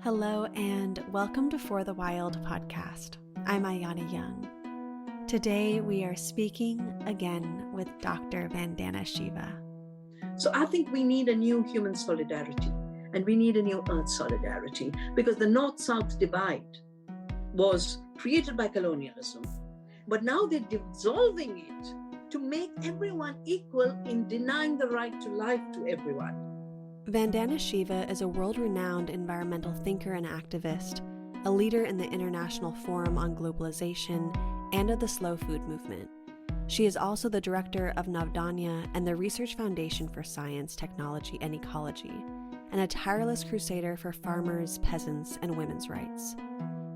Hello and welcome to For the Wild podcast. I'm Ayana Young. Today we are speaking again with Dr. Vandana Shiva. So I think we need a new human solidarity and we need a new earth solidarity because the North-South divide was created by colonialism, but now they're dissolving it to make everyone equal in denying the right to life to everyone. Vandana Shiva is a world-renowned environmental thinker and activist, a leader in the International Forum on Globalization and of the Slow Food Movement. She is also the director of Navdanya and the Research Foundation for Science, Technology, and Ecology, and a tireless crusader for farmers, peasants, and women's rights.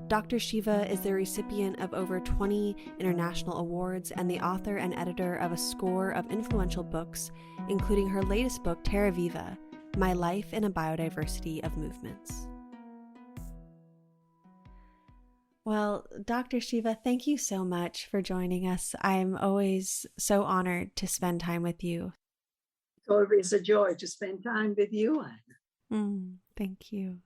Dr. Shiva is the recipient of over 20 international awards and the author and editor of a score of influential books, including her latest book, Terra Viva, My Life in a Biodiversity of Movements. Well, Dr. Shiva, thank you so much for joining us. I'm always so honored to spend time with you. It's always a joy to spend time with you, Anna. Thank you.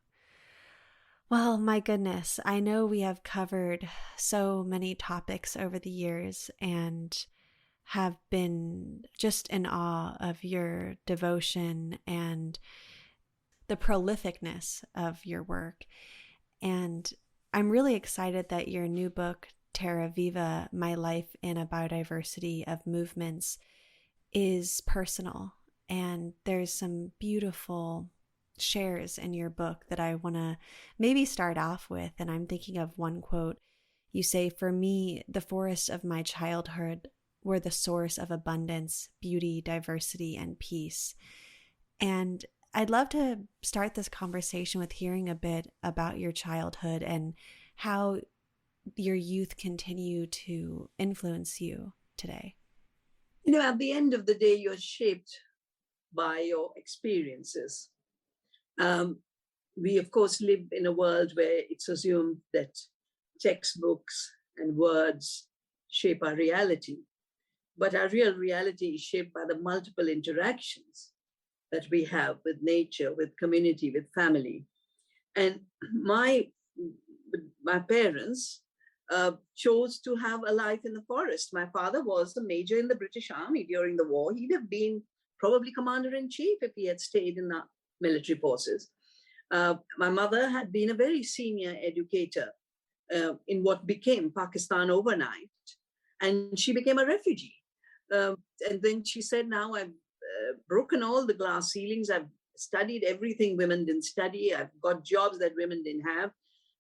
Well, my goodness, I know we have covered so many topics over the years and have been just in awe of your devotion and the prolificness of your work. And I'm really excited that your new book, Terra Viva, My Life in a Biodiversity of Movements, is personal. And there's some beautiful shares in your book that I want to maybe start off with. And I'm thinking of one quote. You say, "For me, the forests of my childhood were the source of abundance, beauty, diversity, and peace." And I'd love to start this conversation with hearing a bit about your childhood and how your youth continue to influence you today. You know, at the end of the day, you're shaped by your experiences. We, of course, live in a world where it's assumed that textbooks and words shape our reality. But our real reality is shaped by the multiple interactions that we have with nature, with community, with family. And my parents chose to have a life in the forest. My father was a major in the British Army during the war. He'd have been probably commander-in-chief if he had stayed in the military forces. My mother had been a very senior educator in what became Pakistan overnight, and she became a refugee. And then she said, now I've broken all the glass ceilings. I've studied everything women didn't study. I've got jobs that women didn't have.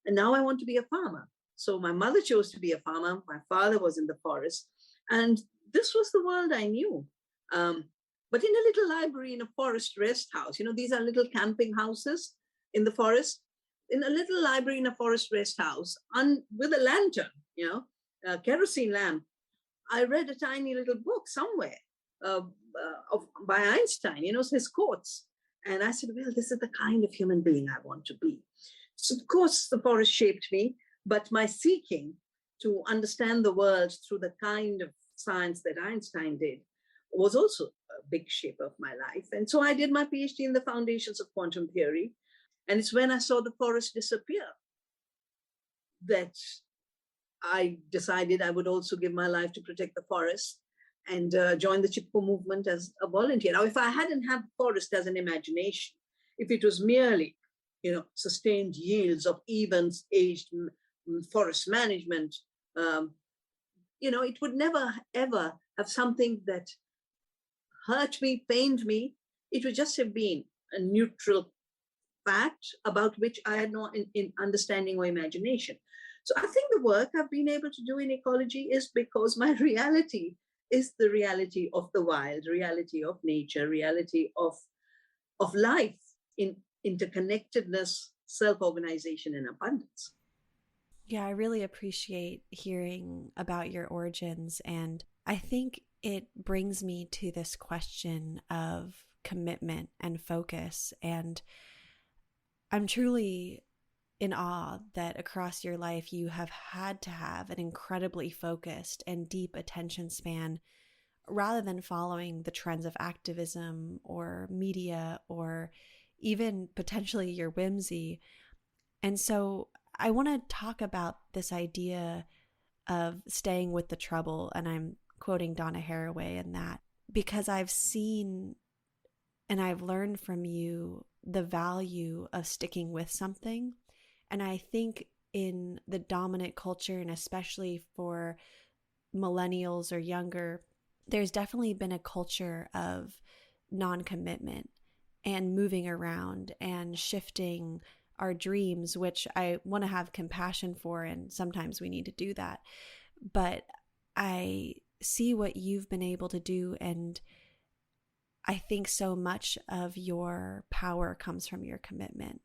And now I want to be a farmer. So my mother chose to be a farmer. My father was in the forest. And this was the world I knew. But in a little library in a forest rest house, these are little camping houses in the forest. In a little library in a forest rest house with a lantern, a kerosene lamp, I read a tiny little book somewhere by Einstein, his quotes. And I said, well, this is the kind of human being I want to be. So, of course, the forest shaped me, but my seeking to understand the world through the kind of science that Einstein did was also a big shape of my life. And so I did my PhD in the foundations of quantum theory. And it's when I saw the forest disappear that I decided I would also give my life to protect the forest and join the Chipko movement as a volunteer. Now, if I hadn't had the forest as an imagination, if it was merely, sustained yields of event-aged forest management, it would never, ever have something that hurt me, pained me. It would just have been a neutral fact about which I had no in understanding or imagination. So I think the work I've been able to do in ecology is because my reality is the reality of the wild, reality of nature, reality of life in interconnectedness, self-organization, and abundance. Yeah, I really appreciate hearing about your origins. And I think it brings me to this question of commitment and focus. And I'm truly in awe that across your life you have had to have an incredibly focused and deep attention span rather than following the trends of activism or media or even potentially your whimsy. And so I want to talk about this idea of staying with the trouble. And I'm quoting Donna Haraway in that, because I've seen and I've learned from you the value of sticking with something. And I think in the dominant culture, and especially for millennials or younger, there's definitely been a culture of non-commitment and moving around and shifting our dreams, which I want to have compassion for, and sometimes we need to do that. But I see what you've been able to do, and I think so much of your power comes from your commitment.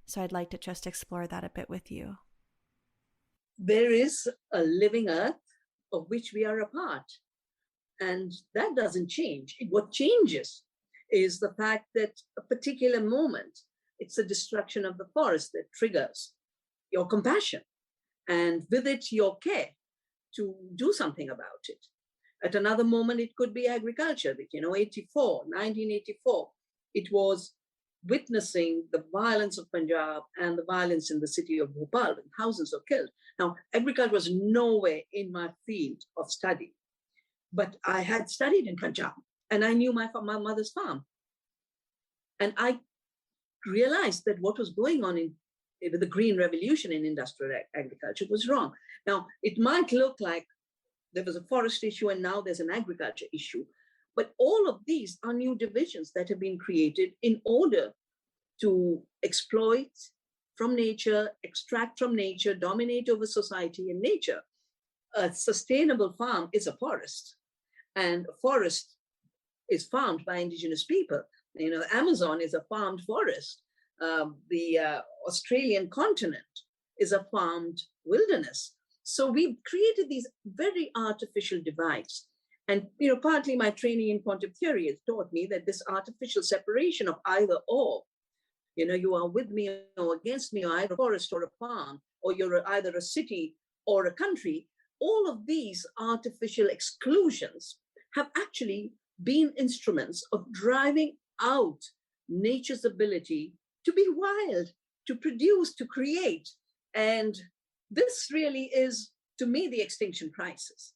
So I'd like to just explore that a bit with you. There is a living earth of which we are a part. And that doesn't change. What changes is the fact that a particular moment, it's the destruction of the forest that triggers your compassion, and with it, your care to do something about it. At another moment, it could be agriculture. 1984, it was witnessing the violence of Punjab and the violence in the city of Bhopal, when thousands were killed. Now, agriculture was nowhere in my field of study, but I had studied in Punjab and I knew my mother's farm. And I realized that what was going on with the Green Revolution in industrial agriculture was wrong. Now, it might look like there was a forest issue and now there's an agriculture issue, but all of these are new divisions that have been created in order to exploit from nature, extract from nature, dominate over society and nature. A sustainable farm is a forest, and a forest is farmed by indigenous people. The Amazon is a farmed forest. The Australian continent is a farmed wilderness. So we've created these very artificial divides. And partly my training in quantum theory has taught me that this artificial separation of either or, you are with me or against me, or either a forest or a farm, or you're either a city or a country, all of these artificial exclusions have actually been instruments of driving out nature's ability to be wild, to produce, to create. And this really is, to me, the extinction crisis.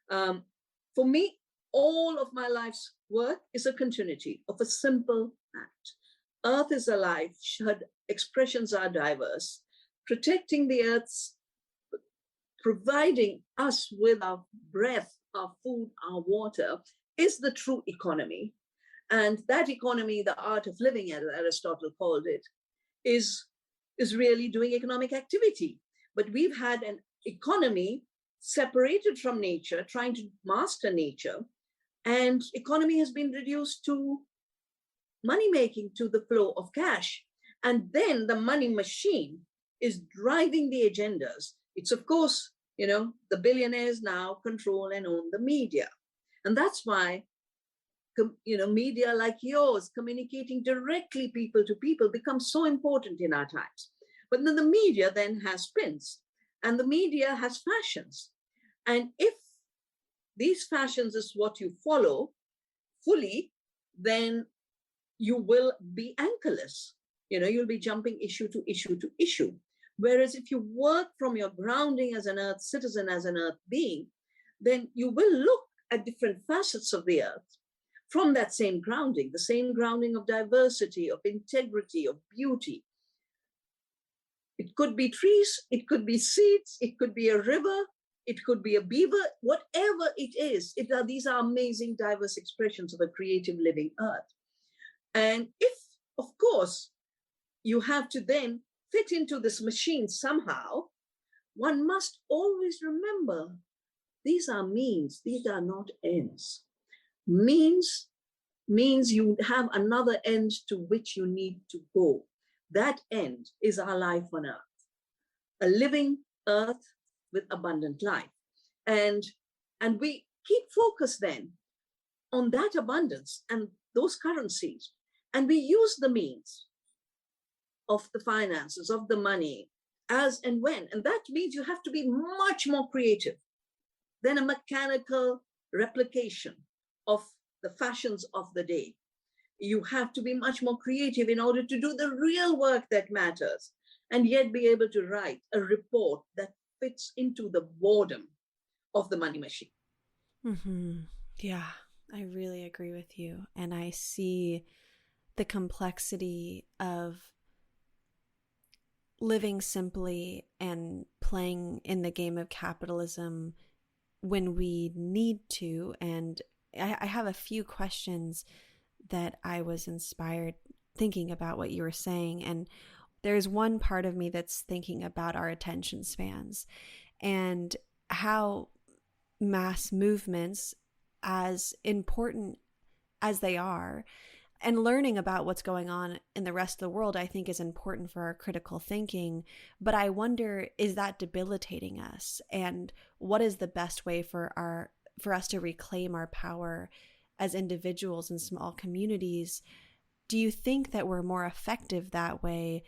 For me, all of my life's work is a continuity of a simple act. Earth is alive, her expressions are diverse. Protecting the earth's, providing us with our breath, our food, our water, is the true economy. And that economy, the art of living, as Aristotle called it, is really doing economic activity. But we've had an economy separated from nature, trying to master nature, and economy has been reduced to money making, to the flow of cash. And then the money machine is driving the agendas. It's, of course, the billionaires now control and own the media. And that's why, media like yours, communicating directly people to people, becomes so important in our times. But then the media then has spins, and the media has fashions. And if these fashions is what you follow fully, then you will be anchorless. You'll be jumping issue to issue to issue. Whereas if you work from your grounding as an earth citizen, as an earth being, then you will look at different facets of the earth from that same grounding, the same grounding of diversity, of integrity, of beauty. It could be trees, it could be seeds, it could be a river, it could be a beaver, whatever it is. These are amazing, diverse expressions of a creative living earth. And if, of course, you have to then fit into this machine somehow, one must always remember these are means, these are not ends. Means you have another end to which you need to go. That end is our life on earth, a living earth with abundant life. And we keep focus then on that abundance and those currencies. And we use the means of the finances, of the money, as and when. And that means you have to be much more creative than a mechanical replication of the fashions of the day. You have to be much more creative in order to do the real work that matters. and yet be able to write a report that fits into the boredom of the money machine. Mm-hmm. Yeah, I really agree with you. And I see the complexity of living simply and playing in the game of capitalism when we need to. And I have a few questions that I was inspired thinking about what you were saying. And there's one part of me that's thinking about our attention spans and how mass movements, as important as they are, and learning about what's going on in the rest of the world, I think is important for our critical thinking. But I wonder, is that debilitating us? And what is the best way for us to reclaim our power as individuals in small communities? Do you think that we're more effective that way?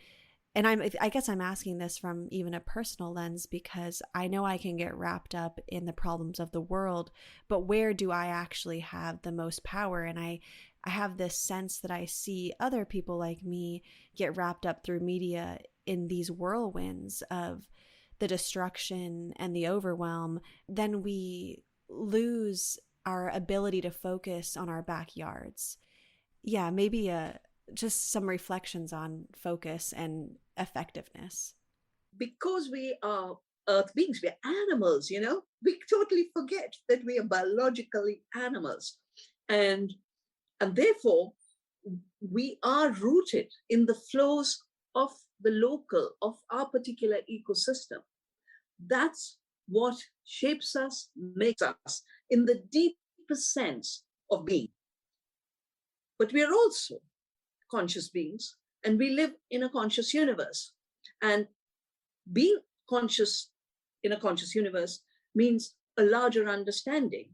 And I guess I'm asking this from even a personal lens, because I know I can get wrapped up in the problems of the world, but where do I actually have the most power? And I have this sense that I see other people like me get wrapped up through media in these whirlwinds of the destruction and the overwhelm. Then we lose our ability to focus on our backyards. Yeah, maybe just some reflections on focus and effectiveness. Because we are earth beings, we are animals, we totally forget that we are biologically animals. And therefore, we are rooted in the flows of the local, of our particular ecosystem. That's what shapes us, makes us in the deepest sense of being. But we are also conscious beings, and we live in a conscious universe. And being conscious in a conscious universe means a larger understanding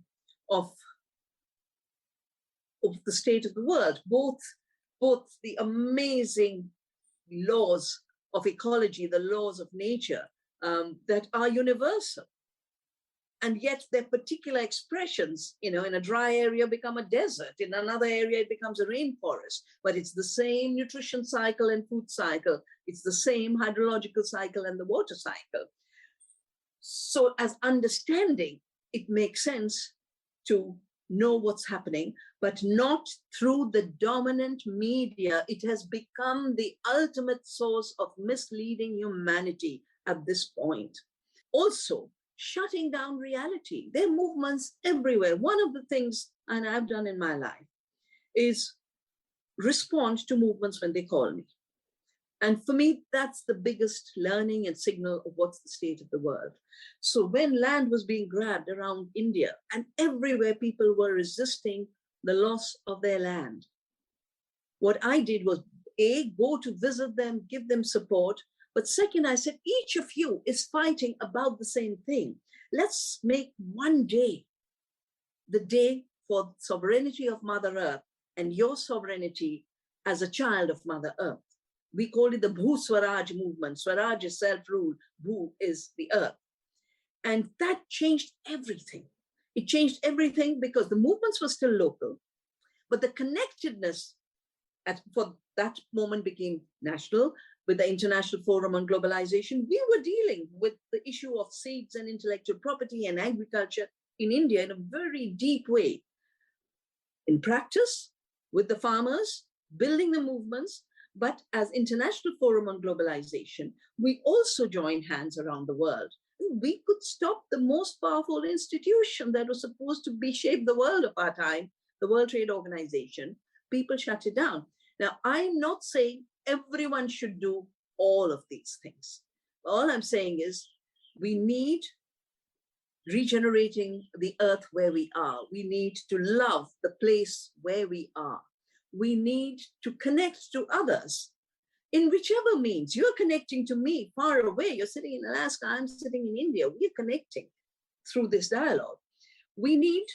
of the state of the world, both the amazing laws of ecology, the laws of nature that are universal. And yet their particular expressions, in a dry area become a desert, in another area it becomes a rainforest, but it's the same nutrition cycle and food cycle, it's the same hydrological cycle and the water cycle. So as understanding, it makes sense to know what's happening, but not through the dominant media. It has become the ultimate source of misleading humanity at this point. Also, shutting down reality. There are movements everywhere. One of the things, and I've done in my life, is respond to movements when they call me. And for me, that's the biggest learning and signal of what's the state of the world. So when land was being grabbed around India, and everywhere people were resisting the loss of their land, what I did was, A, go to visit them, give them support. But second, I said, each of you is fighting about the same thing. Let's make one day the day for sovereignty of Mother Earth and your sovereignty as a child of Mother Earth. We call it the Bhu Swaraj movement. Swaraj is self-rule, Bhu is the earth. And that changed everything. It changed everything because the movements were still local, but the connectedness for that moment became national. With the International Forum on Globalization, we were dealing with the issue of seeds and intellectual property and agriculture in India in a very deep way. In practice, with the farmers, building the movements, but as International Forum on Globalization, we also joined hands around the world. We could stop the most powerful institution that was supposed to shape the world of our time, the World Trade Organization. People shut it down. Now, I'm not saying everyone should do all of these things. All I'm saying is we need regenerating the earth where we are. We need to love the place where we are. We need to connect to others in whichever means. You're connecting to me far away. You're sitting in Alaska, I'm sitting in India. We're connecting through this dialogue. We need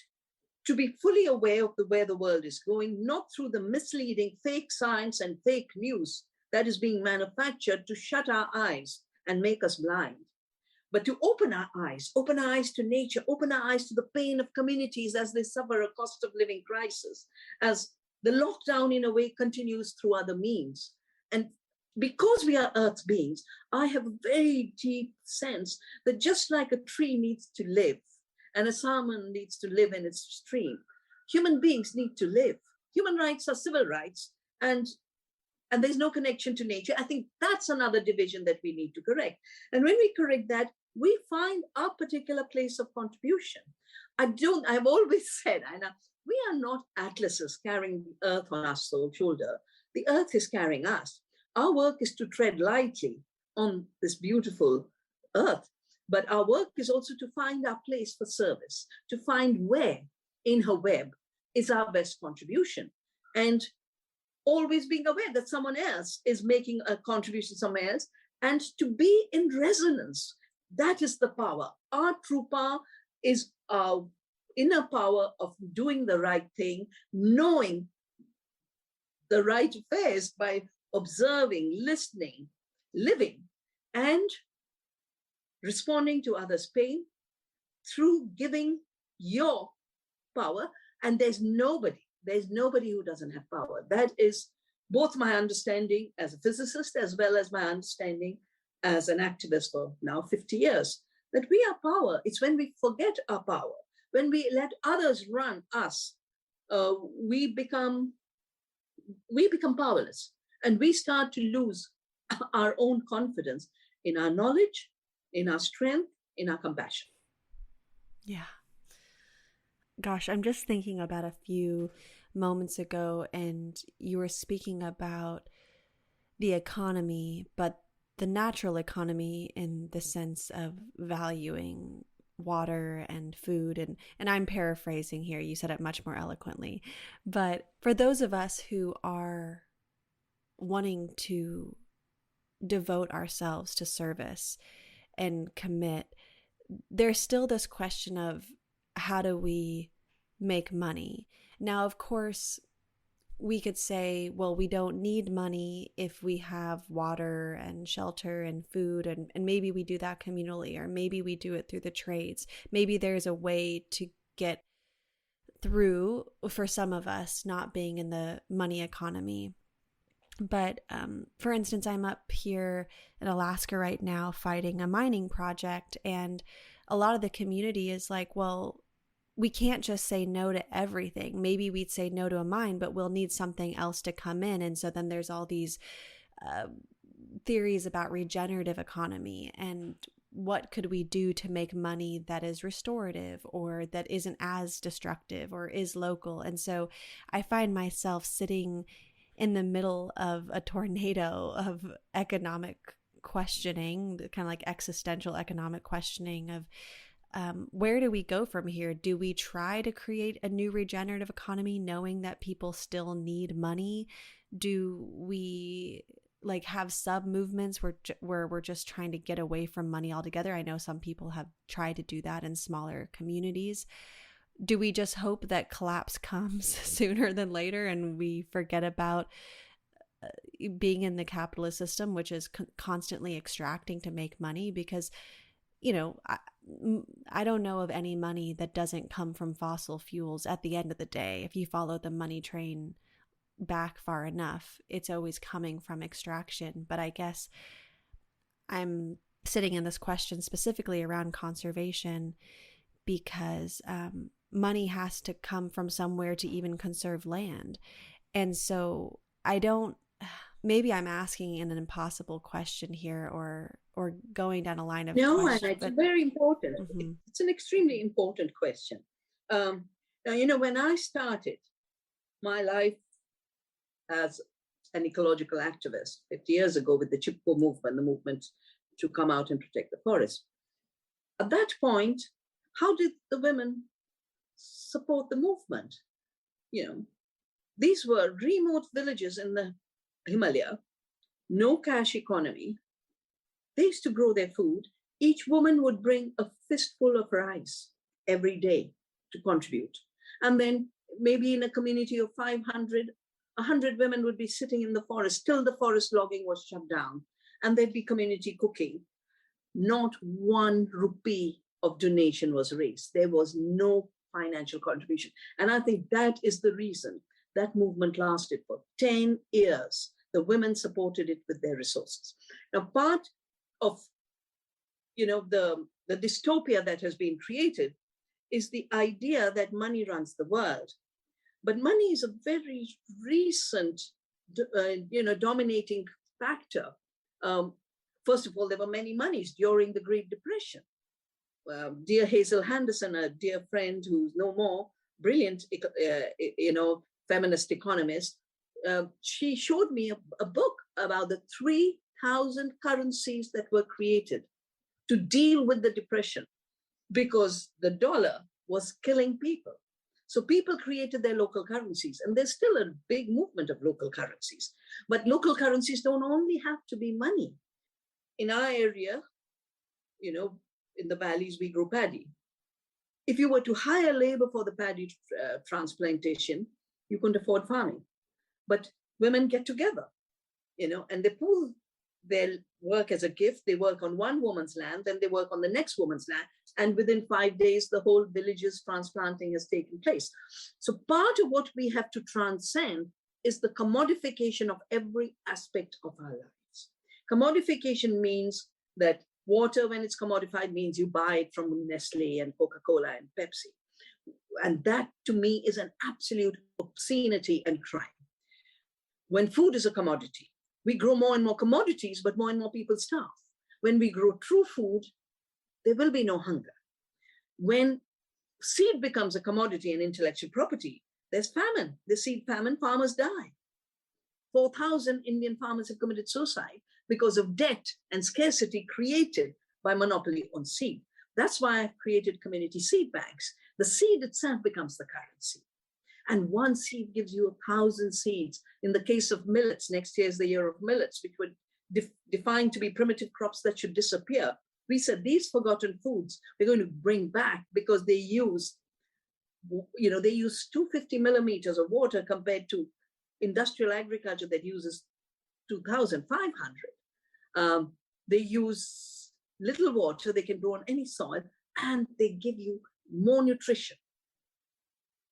to be fully aware of where the world is going, not through the misleading fake science and fake news that is being manufactured to shut our eyes and make us blind, but to open our eyes to nature, open our eyes to the pain of communities as they suffer a cost of living crisis, as the lockdown in a way continues through other means. And because we are earth beings, I have a very deep sense that just like a tree needs to live and a salmon needs to live in its stream, human beings need to live. Human rights are civil rights, and there's no connection to nature. I think that's another division that we need to correct. And when we correct that, we find our particular place of contribution. I've always said, Anna, we are not atlases carrying the earth on our shoulder. The earth is carrying us. Our work is to tread lightly on this beautiful earth, but our work is also to find our place for service, to find where in her web is our best contribution. And always being aware that someone else is making a contribution somewhere else, and to be in resonance. That is the power. Our true power is our inner power of doing the right thing, knowing the right affairs by observing, listening, living, and responding to others' pain through giving your power. And there's nobody who doesn't have power. That is both my understanding as a physicist, as well as my understanding as an activist for now 50 years, that we are power. It's when we forget our power, when we let others run us, we become powerless, and we start to lose our own confidence in our knowledge, in our strength, in our compassion. Yeah. Gosh, I'm just thinking about a few moments ago, and you were speaking about the economy, but the natural economy in the sense of valuing water and food. And I'm paraphrasing here. You said it much more eloquently. But for those of us who are wanting to devote ourselves to service and commit, there's still this question of how do we make money? Now, of course, we could say, well, we don't need money if we have water and shelter and food, and maybe we do that communally, or maybe we do it through the trades. Maybe there's a way to get through for some of us not being in the money economy. But for instance, I'm up here in Alaska right now fighting a mining project, and a lot of the community is like, well, we can't just say no to everything. Maybe we'd say no to a mine, but we'll need something else to come in. And so then there's all these theories about regenerative economy and what could we do to make money that is restorative or that isn't as destructive or is local. And so I find myself sitting in the middle of a tornado of economic questioning, kind of like existential economic questioning of where do we go from here? Do we try to create a new regenerative economy knowing that people still need money? Do we like have sub movements where we're just trying to get away from money altogether? I know some people have tried to do that in smaller communities. Do we just hope that collapse comes sooner than later and we forget about being in the capitalist system, which is constantly extracting to make money? Because, you know, I don't know of any money that doesn't come from fossil fuels at the end of the day. If you follow the money train back far enough, it's always coming from extraction. But I guess I'm sitting in this question specifically around conservation because money has to come from somewhere to even conserve land. And so maybe I'm asking an impossible question here or going down a line of No, questions. Anna, it's very important. Mm-hmm. It's an extremely important question. Now, when I started my life as an ecological activist 50 years ago with the Chipko movement, the movement to come out and protect the forest, at that point, how did the women support the movement? These were remote villages in the Himalaya, no cash economy. They used to grow their food. Each woman would bring a fistful of rice every day to contribute. And then maybe in a community of 500, 100 women would be sitting in the forest till the forest logging was shut down. And there'd be community cooking. Not 1 rupee of donation was raised. There was no financial contribution. And I think that is the reason that movement lasted for 10 years. the women supported it with their resources. Now, part of the dystopia that has been created is the idea that money runs the world. But money is a very recent, dominating factor. First of all, there were many monies during the Great Depression. Dear Hazel Henderson, a dear friend who's no more, brilliant, feminist economist, she showed me a book about the 3,000 currencies that were created to deal with the depression, because the dollar was killing people. So people created their local currencies, and there's still a big movement of local currencies. But local currencies don't only have to be money. In our area, in the valleys, we grow paddy. If you were to hire labor for the paddy transplantation, you couldn't afford farming. But women get together, and they pool their work as a gift. They work on one woman's land, then they work on the next woman's land. And within 5 days, the whole village's transplanting has taken place. So part of what we have to transcend is the commodification of every aspect of our lives. Commodification means that water, when it's commodified, means you buy it from Nestle and Coca-Cola and Pepsi. And that, to me, is an absolute obscenity and crime. When food is a commodity, we grow more and more commodities, but more and more people starve. When we grow true food, there will be no hunger. When seed becomes a commodity and intellectual property, there's famine. There's seed famine, farmers die. 4,000 Indian farmers have committed suicide because of debt and scarcity created by monopoly on seed. That's why I've created community seed banks. The seed itself becomes the currency. And one seed gives you 1,000 seeds. In the case of millets, next year is the year of millets, which were defined to be primitive crops that should disappear. We said these forgotten foods we're going to bring back, because they use 250 millimeters of water compared to industrial agriculture that uses 2,500. They use little water, they can grow on any soil, and they give you more nutrition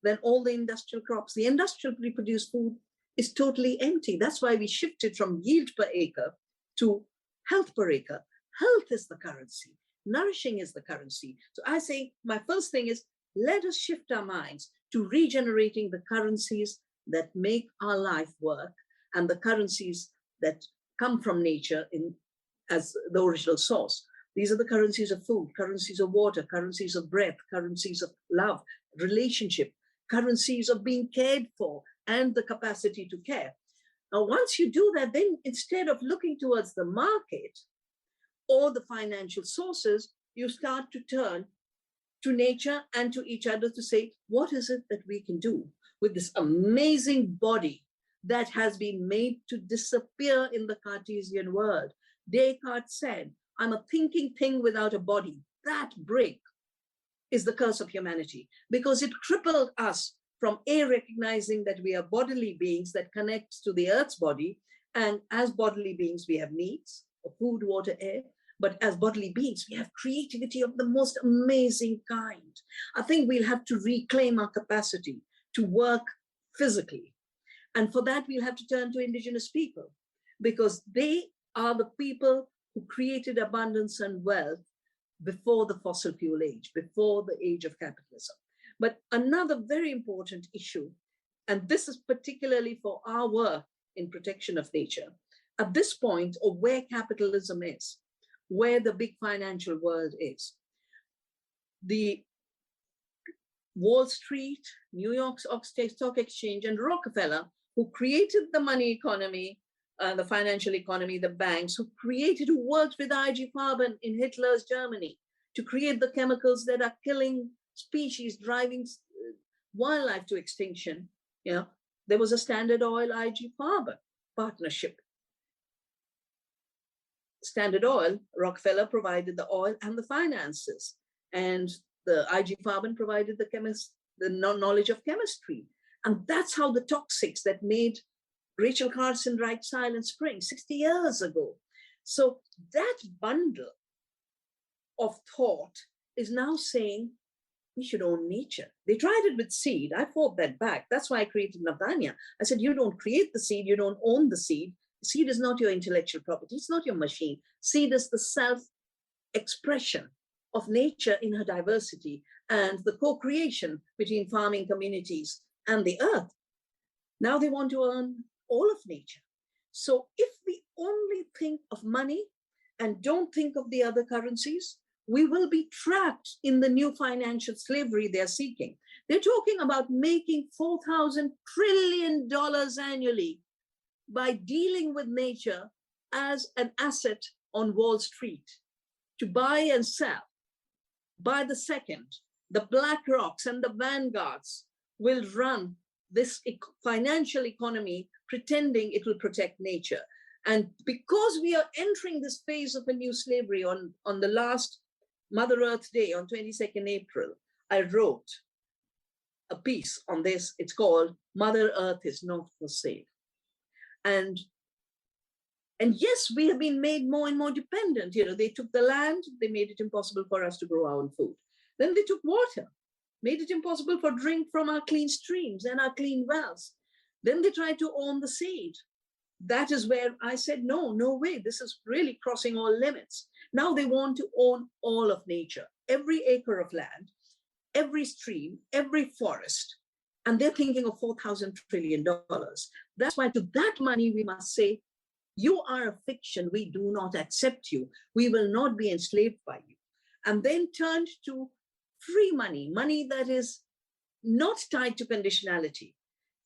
than all the industrial crops. The industrially produced food is totally empty. That's why we shifted from yield per acre to health per acre. Health is the currency. Nourishing is the currency. So I say my first thing is, let us shift our minds to regenerating the currencies that make our life work, and the currencies that come from nature as the original source. These are the currencies of food, currencies of water, currencies of breath, currencies of love, relationship, currencies of being cared for, and the capacity to care. Now, once you do that, then instead of looking towards the market or the financial sources, you start to turn to nature and to each other to say, what is it that we can do with this amazing body that has been made to disappear in the Cartesian world? Descartes said, I'm a thinking thing without a body. That break is the curse of humanity, because it crippled us from recognizing that we are bodily beings that connect to the earth's body. And as bodily beings, we have needs of food, water, air. But as bodily beings, we have creativity of the most amazing kind. I think we'll have to reclaim our capacity to work physically. And for that, we'll have to turn to indigenous people, because they are the people who created abundance and wealth before the fossil fuel age, before the age of capitalism. But another very important issue, and this is particularly for our work in protection of nature, at this point of where capitalism is, where the big financial world is, the Wall Street, New York Stock Exchange, and Rockefeller, who created the money economy, the financial economy, the banks, who worked with IG Farben in Hitler's Germany to create the chemicals that are killing species, driving wildlife to extinction. There was a Standard Oil IG Farben partnership. Standard Oil, Rockefeller provided the oil and the finances, and the IG Farben provided the knowledge of chemistry. And that's how the toxics that made Rachel Carson write Silent Spring 60 years ago. So that bundle of thought is now saying we should own nature. They tried it with seed. I fought that back. That's why I created Navdanya. I said, you don't create the seed, you don't own the seed. Seed is not your intellectual property. It's not your machine. Seed is the self-expression of nature in her diversity and the co-creation between farming communities and the earth. Now they want to earn all of nature. So if we only think of money and don't think of the other currencies, we will be trapped in the new financial slavery they're seeking. They're talking about making $4,000 trillion annually by dealing with nature as an asset on Wall Street to buy and sell. By the second, the BlackRocks and the Vanguards will run this financial economy pretending it will protect nature. And because we are entering this phase of a new slavery, on the last Mother Earth Day, on 22nd April, I wrote a piece on this. It's called Mother Earth is Not for Sale. And yes, we have been made more and more dependent. You know, they took the land, they made it impossible for us to grow our own food. Then they took water, made it impossible for drink from our clean streams and our clean wells. Then they tried to own the seed. That is where I said, no way, this is really crossing all limits. Now they want to own all of nature, every acre of land, every stream, every forest. And they're thinking of $4,000 trillion. That's why to that money, we must say, you are a fiction. We do not accept you. We will not be enslaved by you. And then turned to free money, money that is not tied to conditionality,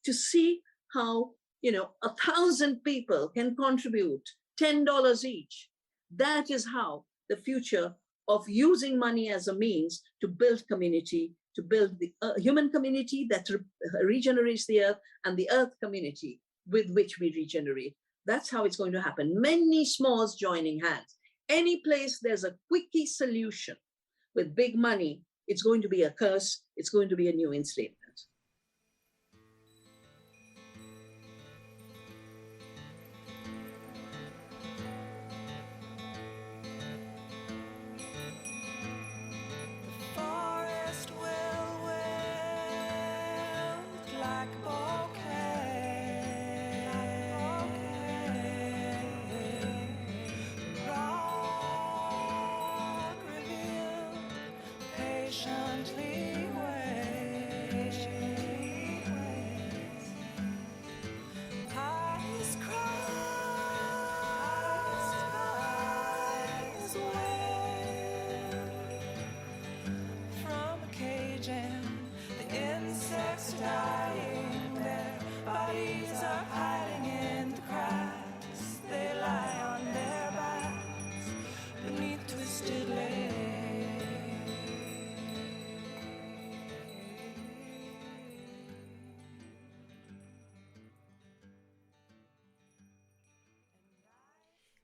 to see how, 1,000 people can contribute $10 each. That is how the future of using money as a means to build community, to build the human community that regenerates the earth, and the earth community with which we regenerate. That's how it's going to happen. Many smalls joining hands. Any place there's a quickie solution with big money, it's going to be a curse. It's going to be a new enslavement.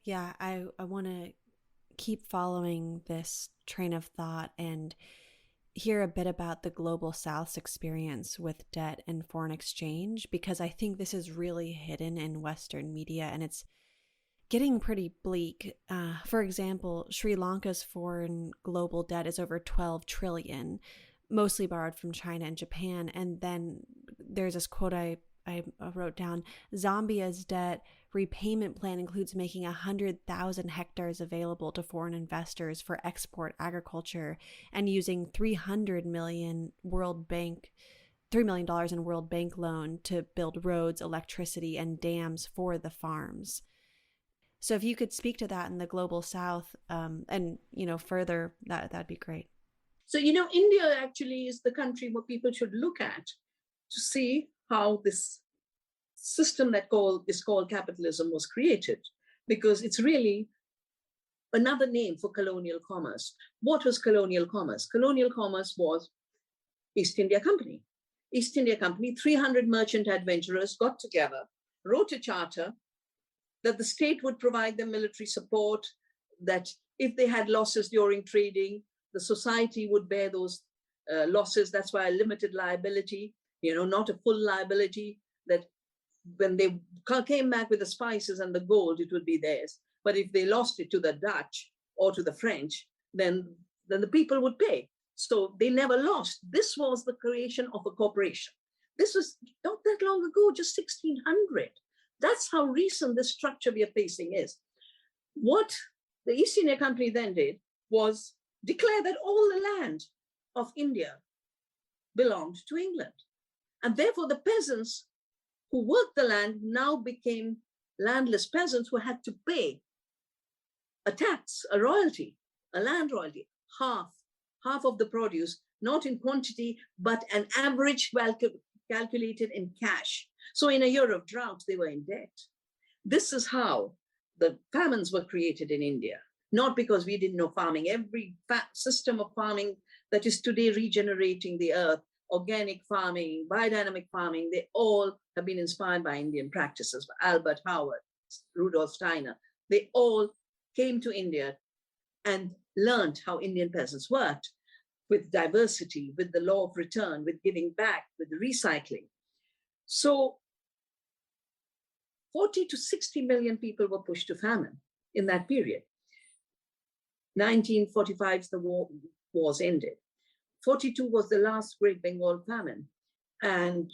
Yeah, I want to keep following this train of thought and hear a bit about the Global South's experience with debt and foreign exchange, because I think this is really hidden in Western media and it's getting pretty bleak. For example, Sri Lanka's foreign global debt is over 12 trillion, mostly borrowed from China and Japan. And then there's this quote I wrote down: Zambia's debt repayment plan includes making 100,000 hectares available to foreign investors for export agriculture and using $300 million in World Bank loan to build roads, electricity, and dams for the farms. So if you could speak to that in the Global South, and further, that'd be great. So India actually is the country where people should look at to see how this system that is called capitalism was created, because it's really another name for colonial commerce. What was colonial commerce? Colonial commerce was East India Company. East India Company, 300 merchant adventurers got together, wrote a charter that the state would provide them military support, that if they had losses during trading, the society would bear those losses. That's why a limited liability, not a full liability, that when they came back with the spices and the gold, it would be theirs. But if they lost it to the Dutch or to the French, then the people would pay. So they never lost. This was the creation of a corporation. This was not that long ago, just 1600. That's how recent the structure we are facing is. What the East India Company then did was declare that all the land of India belonged to England. And therefore, the peasants who worked the land now became landless peasants who had to pay a tax, a royalty, a land royalty, half of the produce, not in quantity, but an average calculated in cash. So in a year of drought, they were in debt. This is how the famines were created in India, not because we didn't know farming. Every system of farming that is today regenerating the earth, organic farming, biodynamic farming, they all have been inspired by Indian practices, by Albert Howard, Rudolf Steiner. They all came to India and learned how Indian peasants worked, with diversity, with the law of return, with giving back, with recycling. So 40 to 60 million people were pushed to famine in that period. 1945, the wars ended. 42 was the last Great Bengal famine. And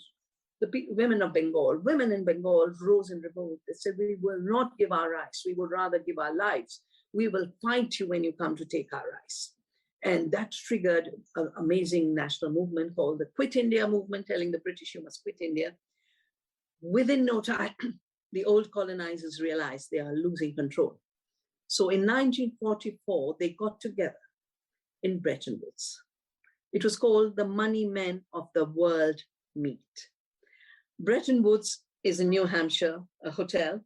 the women in Bengal rose in revolt. They said, we will not give our rice. We would rather give our lives. We will fight you when you come to take our rice. And that triggered an amazing national movement called the Quit India movement, telling the British you must quit India. Within no time, the old colonizers realized they are losing control. So in 1944, they got together in Bretton Woods. It was called the Money Men of the World Meet. Bretton Woods is in New Hampshire, a hotel,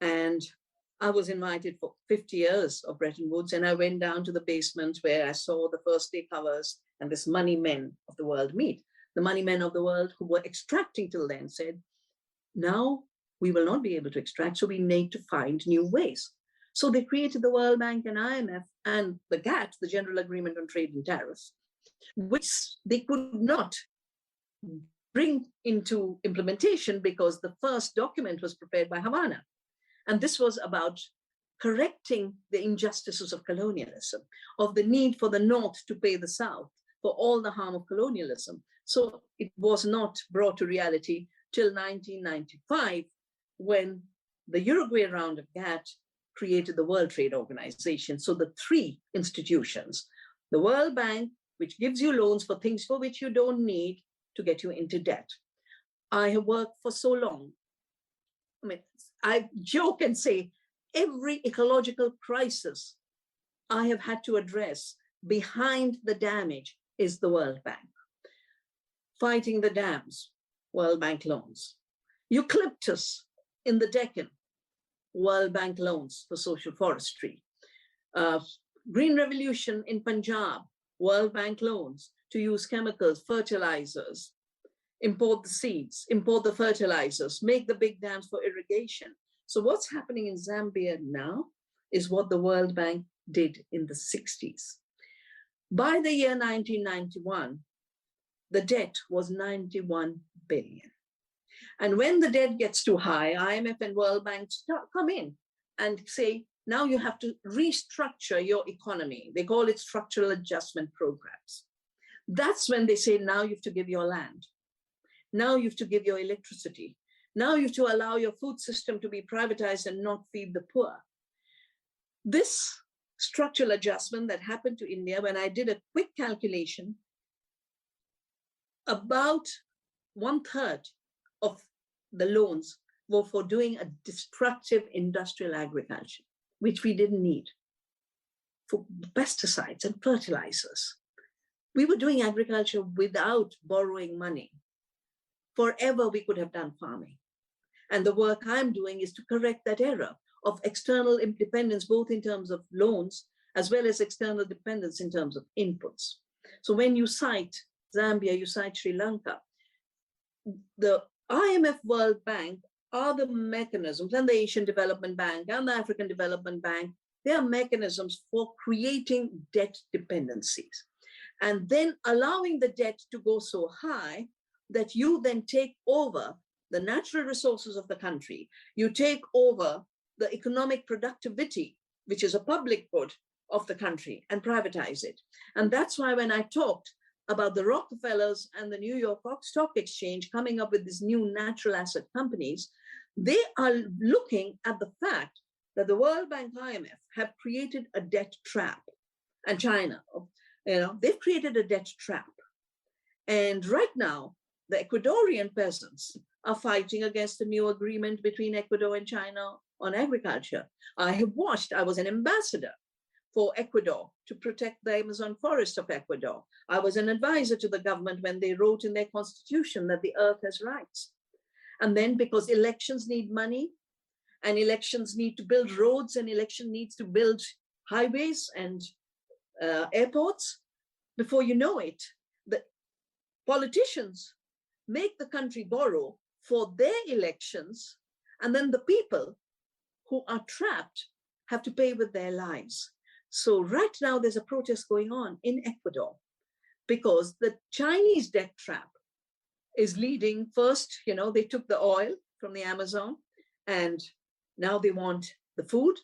and I was invited for 50 years of Bretton Woods, and I went down to the basement where I saw the first day covers and this Money Men of the World Meet. The money men of the world who were extracting till then said, now we will not be able to extract, so we need to find new ways. So they created the World Bank and IMF and the GATT, the General Agreement on Trade and Tariffs, which they could not bring into implementation because the first document was prepared by Havana. And this was about correcting the injustices of colonialism, of the need for the North to pay the South for all the harm of colonialism. So it was not brought to reality till 1995, when the Uruguay round of GATT created the World Trade Organization. So the three institutions, the World Bank, which gives you loans for things for which you don't need to get you into debt. I have worked for so long. I mean, I joke and say every ecological crisis I have had to address, behind the damage is the World Bank. Fighting the dams, World Bank loans. Eucalyptus in the Deccan, World Bank loans for social forestry. Green Revolution in Punjab, World Bank loans to use chemicals, fertilizers, import the seeds, import the fertilizers, make the big dams for irrigation. So what's happening in Zambia now is what the World Bank did in the 60s. By the year 1991, the debt was 91 billion. And when the debt gets too high, IMF and World Bank come in and say, now you have to restructure your economy. They call it structural adjustment programs. That's when they say, now you have to give your land. Now you have to give your electricity. Now you have to allow your food system to be privatized and not feed the poor. This structural adjustment that happened to India, when I did a quick calculation, about 1/3 of the loans were for doing a destructive industrial agriculture, which we didn't need, for pesticides and fertilizers. We were doing agriculture without borrowing money. Forever we could have done farming. And the work I'm doing is to correct that error of external dependence, both in terms of loans, as well as external dependence in terms of inputs. So when you cite Zambia, you cite Sri Lanka, the IMF, World Bank are the mechanisms, and the Asian Development Bank and the African Development Bank, they are mechanisms for creating debt dependencies. And then allowing the debt to go so high that you then take over the natural resources of the country, you take over the economic productivity, which is a public good of the country, and privatize it. And that's why when I talked about the Rockefellers and the New York Stock Exchange coming up with these new natural asset companies, They are looking at the fact that the World Bank, IMF have created a debt trap, and China, they've created a debt trap. And right now, the Ecuadorian peasants are fighting against the new agreement between Ecuador and China on agriculture. I was an ambassador for Ecuador to protect the Amazon forest of Ecuador. I was an advisor to the government when they wrote in their constitution that the earth has rights. And then because elections need money, and elections need to build roads, and election needs to build highways and airports, before you know it, the politicians make the country borrow for their elections, and then the people who are trapped have to pay with their lives. So right now there's a protest going on in Ecuador because the Chinese debt trap is leading. First, they took the oil from the Amazon, and now they want the food.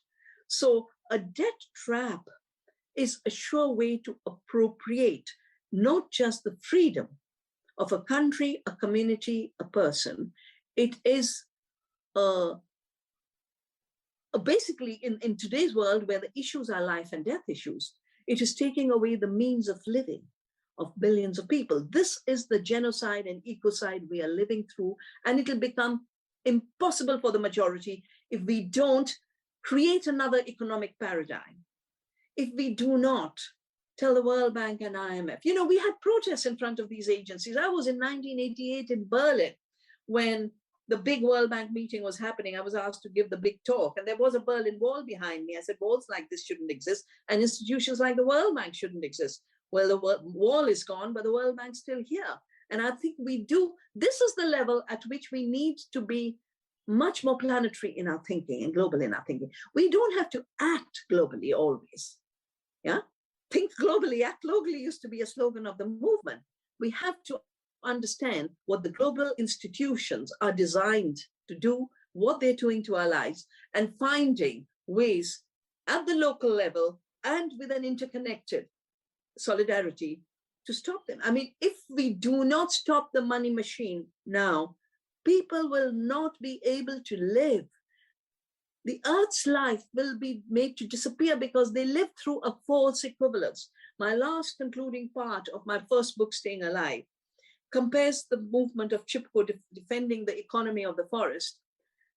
So a debt trap is a sure way to appropriate not just the freedom of a country, a community, a person. It is basically in today's world where the issues are life and death issues, it is taking away the means of living of billions of people. This is the genocide and ecocide we are living through, and it'll become impossible for the majority if we don't create another economic paradigm. If we do not tell the World Bank and IMF, we had protests in front of these agencies. I was in 1988 in Berlin when the big World Bank meeting was happening. I was asked to give the big talk, and there was a Berlin Wall behind me. I said, walls like this shouldn't exist, and institutions like the World Bank shouldn't exist. Well, the wall is gone, but the World Bank's still here. And I think this is the level at which we need to be much more planetary in our thinking and global in our thinking. We don't have to act globally always. Yeah? Think globally, act locally used to be a slogan of the movement. We have to understand what the global institutions are designed to do, what they're doing to our lives, and finding ways at the local level and with an interconnected solidarity to stop them. I mean, if we do not stop the money machine now, people will not be able to live. The earth's life will be made to disappear because they live through a false equivalence. My last concluding part of my first book, Staying Alive, compares the movement of Chipko defending the economy of the forest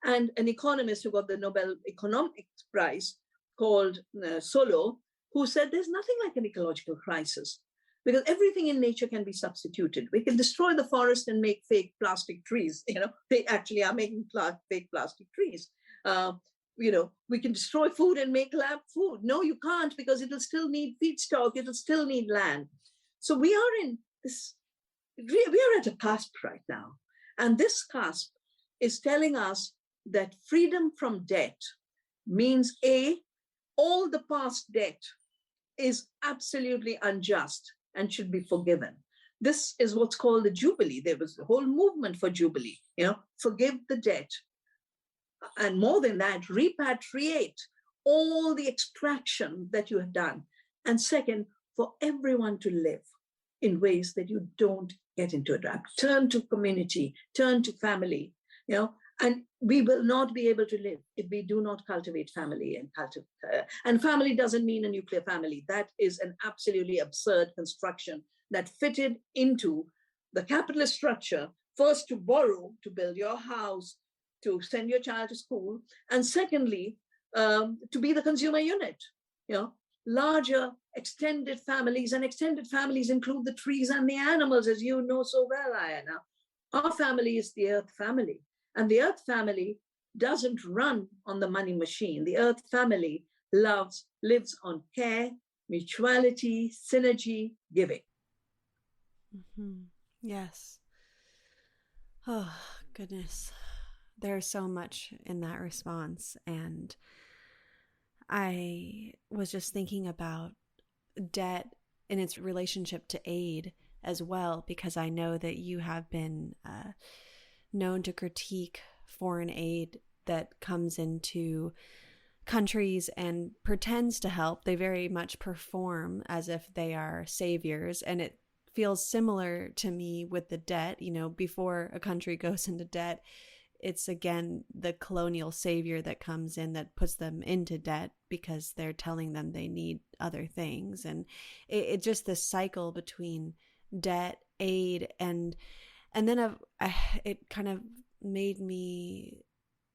and an economist who got the Nobel Economics Prize called Solow, who said there's nothing like an ecological crisis because everything in nature can be substituted. We can destroy the forest and make fake plastic trees. They actually are making fake plastic trees. We can destroy food and make lab food. No, you can't, because it'll still need feedstock. It'll still need land. So we are at a cusp right now. And this cusp is telling us that freedom from debt means all the past debt is absolutely unjust and should be forgiven. This is what's called the Jubilee. There was a whole movement for Jubilee, forgive the debt. And more than that, repatriate all the extraction that you have done. And second, for everyone to live in ways that you don't get into a trap. Turn to community, turn to family, and we will not be able to live if we do not cultivate family and family doesn't mean a nuclear family. That is an absolutely absurd construction that fitted into the capitalist structure, first to borrow to build your house, to send your child to school, and secondly, to be the consumer unit. Larger extended families, and extended families include the trees and the animals, as you know so well, Ayana. Our family is the earth family, and the earth family doesn't run on the money machine. The earth family lives on care, mutuality, synergy, giving. Mm-hmm. Yes. Oh, goodness. There's so much in that response. And I was just thinking about debt in its relationship to aid as well, because I know that you have been known to critique foreign aid that comes into countries and pretends to help. They very much perform as if they are saviors. And it feels similar to me with the debt. Before a country goes into debt, it's again the colonial savior that comes in that puts them into debt because they're telling them they need other things. And it just this cycle between debt, aid, and then it kind of made me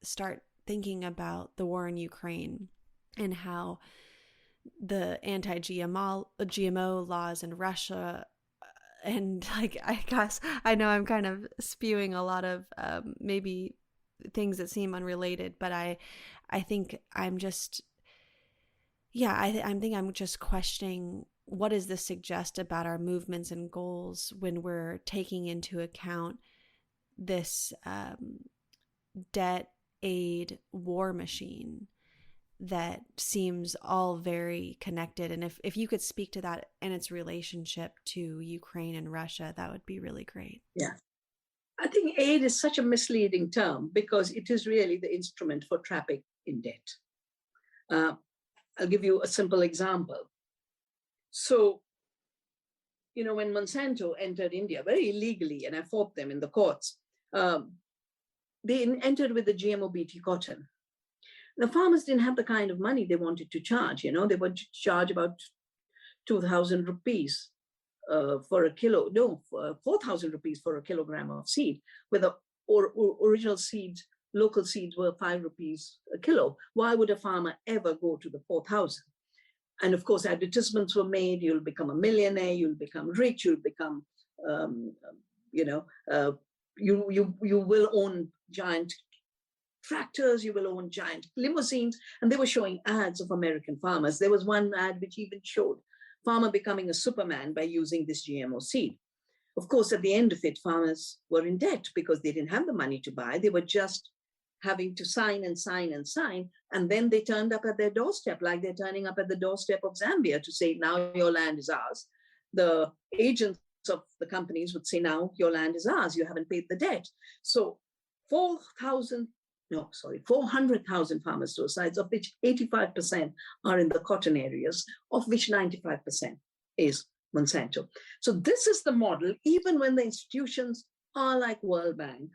start thinking about the war in Ukraine and how the anti-GMO laws in Russia, and like, I guess I know I'm kind of spewing a lot of maybe things that seem unrelated, but I think I'm just, yeah, I think I'm just questioning, what does this suggest about our movements and goals when we're taking into account this debt, aid, war machine that seems all very connected? And if you could speak to that and its relationship to Ukraine and Russia, that would be really great. Yeah. I think aid is such a misleading term because it is really the instrument for trapping in debt. I'll give you a simple example. So, when Monsanto entered India very illegally, and I fought them in the courts, they entered with the GMO BT cotton. The farmers didn't have the kind of money they wanted to charge. They would charge about 2,000 rupees for a kilo, 4,000 rupees for a kilogram of seed, where the original seeds, local seeds, were 5 rupees a kilo. Why would a farmer ever go to the 4,000? And of course, advertisements were made: you'll become a millionaire, you'll become rich, you'll become, you will own giant tractors, you will own giant limousines. And they were showing ads of American farmers. There was one ad which even showed farmer becoming a Superman by using this GMO seed. Of course, at the end of it, farmers were in debt because they didn't have the money to buy. They were just having to sign and sign and sign. And then they turned up at their doorstep, like they're turning up at the doorstep of Zambia to say, now your land is ours. The agents of the companies would say, now your land is ours, you haven't paid the debt. So 400,000 farmers suicides, of which 85% are in the cotton areas, of which 95% is Monsanto. So this is the model, even when the institutions are like World Bank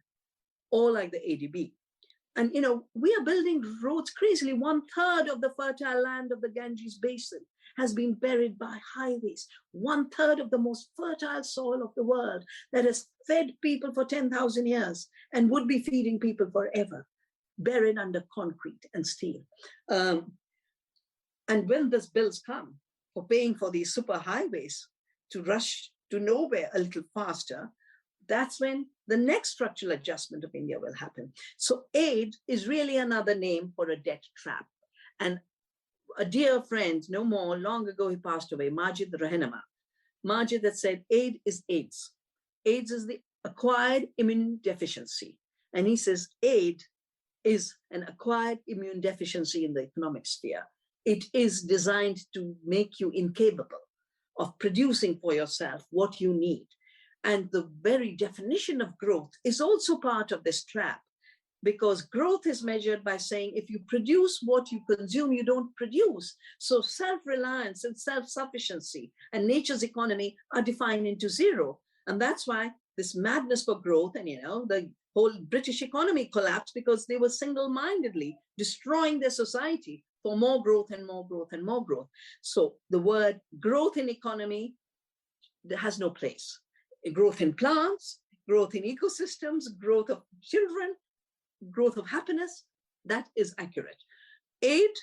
or like the ADB. And, we are building roads crazily. 1/3 of the fertile land of the Ganges Basin has been buried by highways. 1/3 of the most fertile soil of the world that has fed people for 10,000 years and would be feeding people forever, buried under concrete and steel. And when these bills come for paying for these super highways to rush to nowhere a little faster, that's when the next structural adjustment of India will happen. So aid is really another name for a debt trap. And a dear friend, no more, long ago he passed away, Majid Rahnama. Majid had said, aid is AIDS. AIDS is the acquired immune deficiency. And he says, aid is an acquired immune deficiency in the economic sphere. It is designed to make you incapable of producing for yourself what you need. And the very definition of growth is also part of this trap, because growth is measured by saying, if you produce what you consume, you don't produce. So self-reliance and self-sufficiency and nature's economy are defined into zero. And that's why this madness for growth, and the whole British economy collapsed, because they were single-mindedly destroying their society for more growth and more growth and more growth. So the word growth in economy has no place. Growth in plants, growth in ecosystems, growth of children, growth of happiness, that is accurate. Aid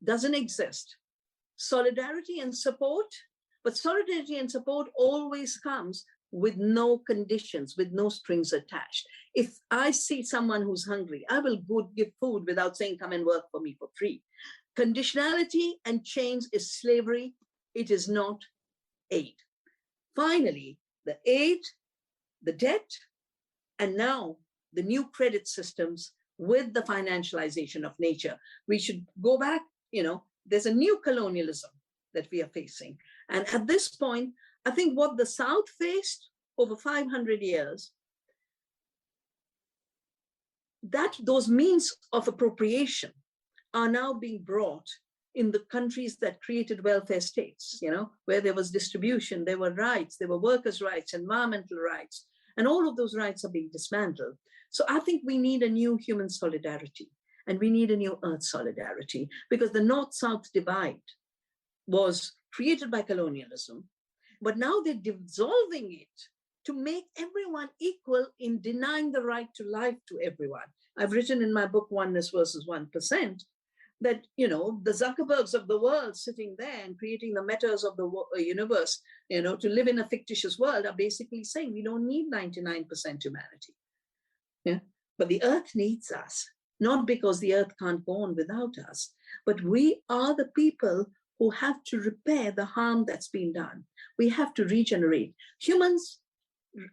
doesn't exist. Solidarity and support, but solidarity and support always comes with no conditions, with no strings attached. If I see someone who's hungry, I will go give food without saying, come and work for me for free. Conditionality and chains is slavery. It is not aid. Finally, the aid, the debt, and now the new credit systems with the financialization of nature. We should go back, there's a new colonialism that we are facing. And at this point, I think what the South faced over 500 years, that those means of appropriation are now being brought in the countries that created welfare states, where there was distribution, there were rights, there were workers' rights, environmental rights, and all of those rights are being dismantled. So I think we need a new human solidarity, and we need a new earth solidarity, because the North-South divide was created by colonialism, but now they're dissolving it to make everyone equal in denying the right to life to everyone. I've written in my book, Oneness versus 1%, that, you know, the Zuckerbergs of the world sitting there and creating the metas of the universe, you know, to live in a fictitious world, are basically saying we don't need 99% humanity. Yeah? But the earth needs us, not because the earth can't go on without us, but we are the people who have to repair the harm that's been done. We have to regenerate. Humans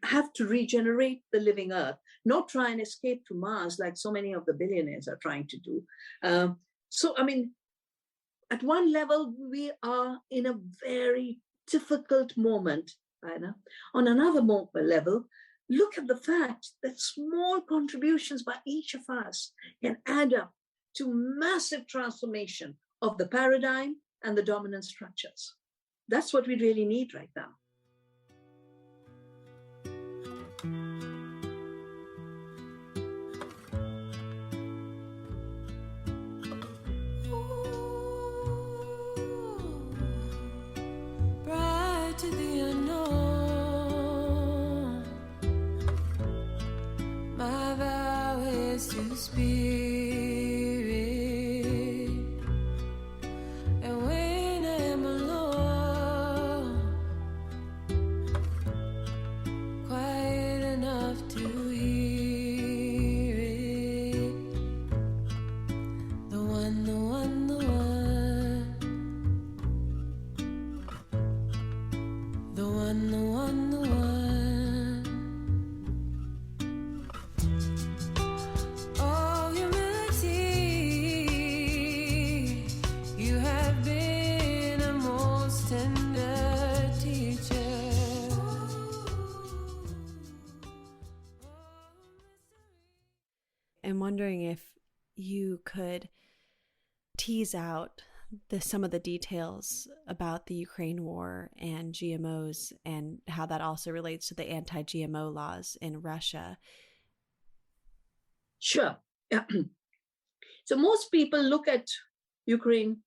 have to regenerate the living earth, not try and escape to Mars like so many of the billionaires are trying to do. So, I mean, at one level, we are in a very difficult moment. Anna. On another level, look at the fact that small contributions by each of us can add up to massive transformation of the paradigm and the dominant structures. That's what we really need right now. Bright to the unknown, my vow is to spirit. And when I am alone, quiet enough to hear it. The one, the one, the one. The one, the one, the one. Oh, humility, you have been a most tender teacher. I'm wondering if you could tease out some of the details about the Ukraine war and GMOs, and how that also relates to the anti-GMO laws in Russia. Sure. Yeah. So most people look at Ukraine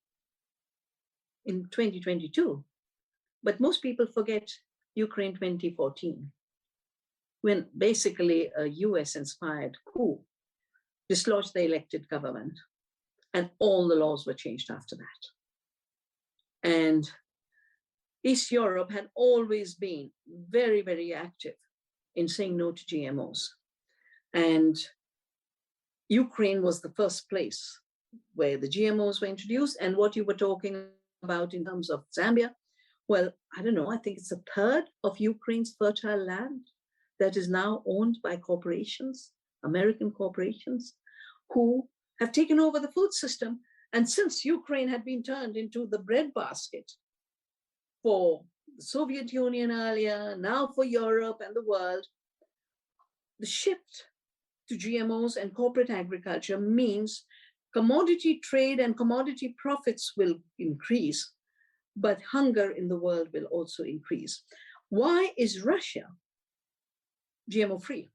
in 2022, but most people forget Ukraine 2014, when basically a US-inspired coup dislodged the elected government, and all the laws were changed after that. And East Europe had always been very, very active in saying no to GMOs. And Ukraine was the first place where the GMOs were introduced. And what you were talking about in terms of Zambia, well, I don't know, I think it's a third of Ukraine's fertile land that is now owned by corporations, American corporations, who have taken over the food system. And since Ukraine had been turned into the breadbasket for the Soviet Union earlier, now for Europe and the world, the shift to GMOs and corporate agriculture means commodity trade and commodity profits will increase, but hunger in the world will also increase. Why is Russia GMO free?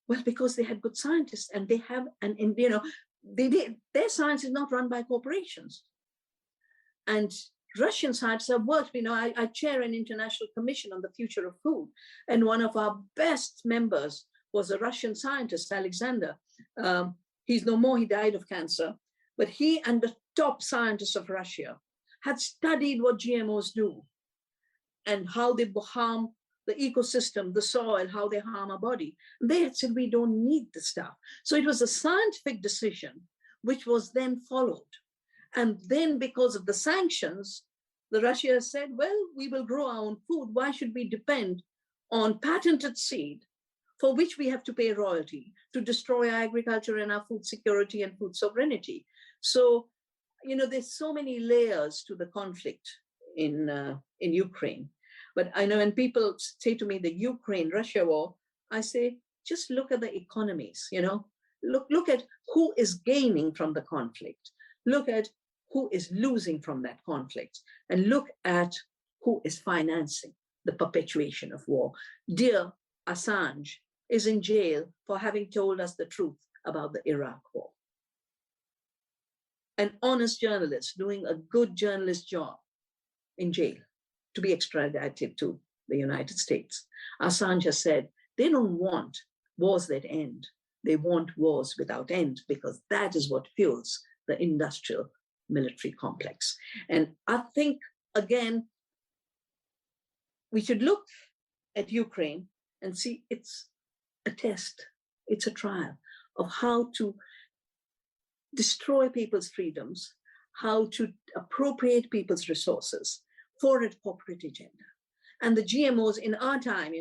Well, because they had good scientists, and they have, and you know, their science is not run by corporations. And Russian scientists have worked. You know, I chair an international commission on the future of food, and one of our best members was a Russian scientist, Alexander. He's no more, he died of cancer, but he and the top scientists of Russia had studied what GMOs do and how they harm the ecosystem, the soil, how they harm our body. They had said, we don't need the stuff. So it was a scientific decision, which was then followed. And then because of the sanctions, the Russia said, well, we will grow our own food. Why should we depend on patented seed for which we have to pay royalty to destroy our agriculture and our food security and food sovereignty? So, you know, there's so many layers to the conflict in Ukraine. But I know when people say to me the Ukraine-Russia war, I say, just look at the economies, you know, look at who is gaining from the conflict. Look at who is losing from that conflict, and look at who is financing the perpetuation of war. Dear Assange, is in jail for having told us the truth about the Iraq war. An honest journalist doing a good journalist job in jail to be extradited to the United States. Assange has said they don't want wars that end. They want wars without end, because that is what fuels the industrial military complex. And I think, again, we should look at Ukraine and see it's a test, it's a trial of how to destroy people's freedoms, how to appropriate people's resources for a corporate agenda. And the GMOs in our time,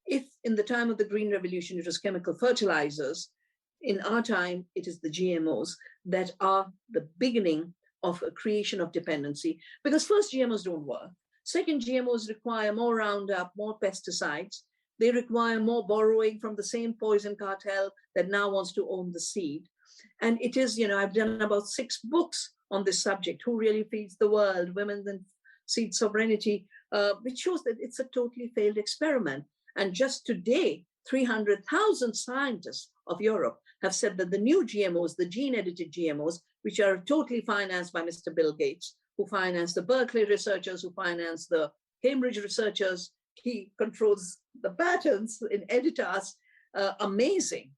if in the time of the Green Revolution it was chemical fertilizers, in our time it is the GMOs that are the beginning of a creation of dependency. Because first, GMOs don't work. Second, GMOs require more Roundup, more pesticides. They require more borrowing from the same poison cartel that now wants to own the seed. And it is, I've done about 6 books on this subject, Who Really Feeds the World, Women and Seed Sovereignty, which shows that it's a totally failed experiment. And just today, 300,000 scientists of Europe have said that the new GMOs, the gene-edited GMOs, which are totally financed by Mr. Bill Gates, who financed the Berkeley researchers, who financed the Cambridge researchers, he controls the patents in Editas, amazing.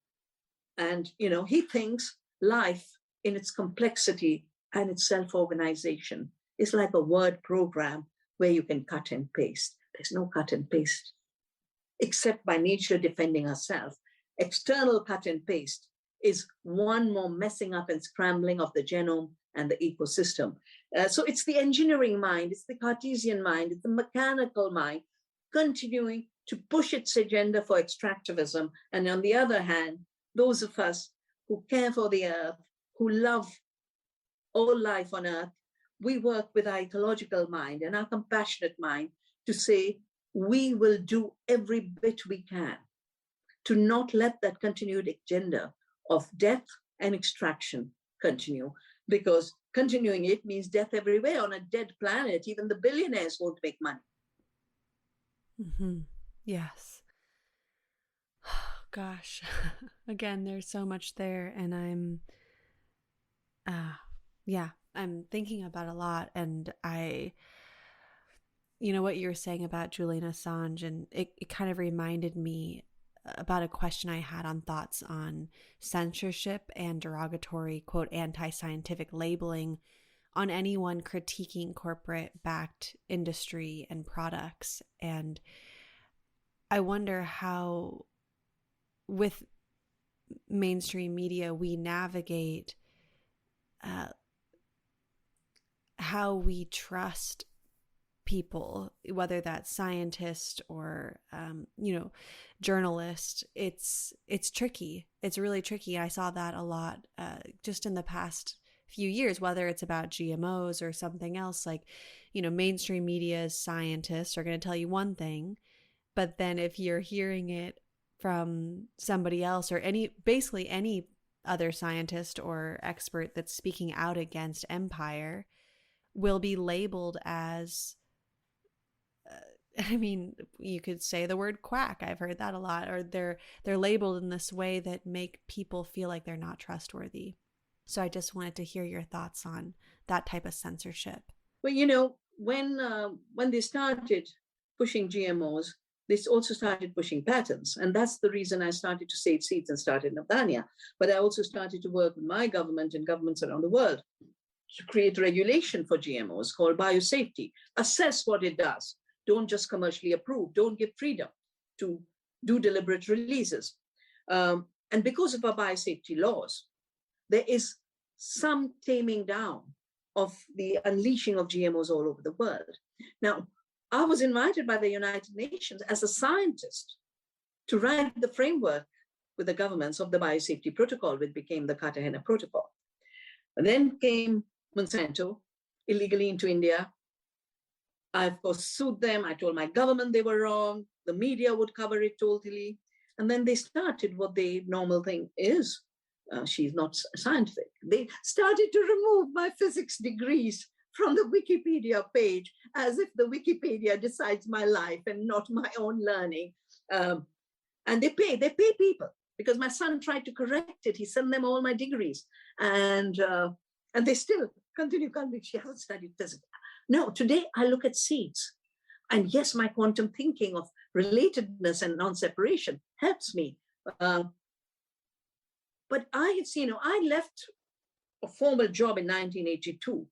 And, he thinks life in its complexity and its self-organization is like a word program where you can cut and paste. There's no cut and paste, except by nature defending herself. External cut and paste is one more messing up and scrambling of the genome and the ecosystem. So it's the engineering mind, it's the Cartesian mind, it's the mechanical mind, continuing to push its agenda for extractivism. And on the other hand, those of us who care for the earth, who love all life on earth, we work with our ecological mind and our compassionate mind to say, we will do every bit we can to not let that continued agenda of death and extraction continue, because continuing it means death everywhere. On a dead planet, even the billionaires won't make money. Mm-hmm. Yes. Gosh, again, there's so much there, and I'm thinking about a lot, and what you were saying about Julian Assange, and it kind of reminded me about a question I had on thoughts on censorship and derogatory, quote, anti-scientific labeling on anyone critiquing corporate-backed industry and products. And I wonder how, with mainstream media, we navigate how we trust people, whether that's scientists or journalists. It's tricky. It's really tricky. I saw that a lot just in the past few years, whether it's about GMOs or something else. Like, mainstream media's scientists are going to tell you one thing, but then if you're hearing it from somebody else, or basically any other scientist or expert that's speaking out against empire, will be labeled as, you could say the word quack. I've heard that a lot. Or they're labeled in this way that make people feel like they're not trustworthy. So I just wanted to hear your thoughts on that type of censorship. Well, when they started pushing GMOs, they also started pushing patents. And that's the reason I started to save seeds and started Navdanya. But I also started to work with my government and governments around the world to create regulation for GMOs called biosafety. Assess what it does. Don't just commercially approve. Don't give freedom to do deliberate releases. And because of our biosafety laws, there is some taming down of the unleashing of GMOs all over the world. Now, I was invited by the United Nations as a scientist to write the framework with the governments of the biosafety protocol, which became the Cartagena Protocol. And then came Monsanto illegally into India. I, of course, sued them. I told my government they were wrong. The media would cover it totally. And then they started what the normal thing is. She's not scientific. They started to remove my physics degrees from the Wikipedia page, as if the Wikipedia decides my life and not my own learning. And they pay people, because my son tried to correct it. He sent them all my degrees, and they still continue coming. She hasn't studied physics. No, today I look at seeds. And yes, my quantum thinking of relatedness and non-separation helps me. But I have seen, I left a formal job in 1982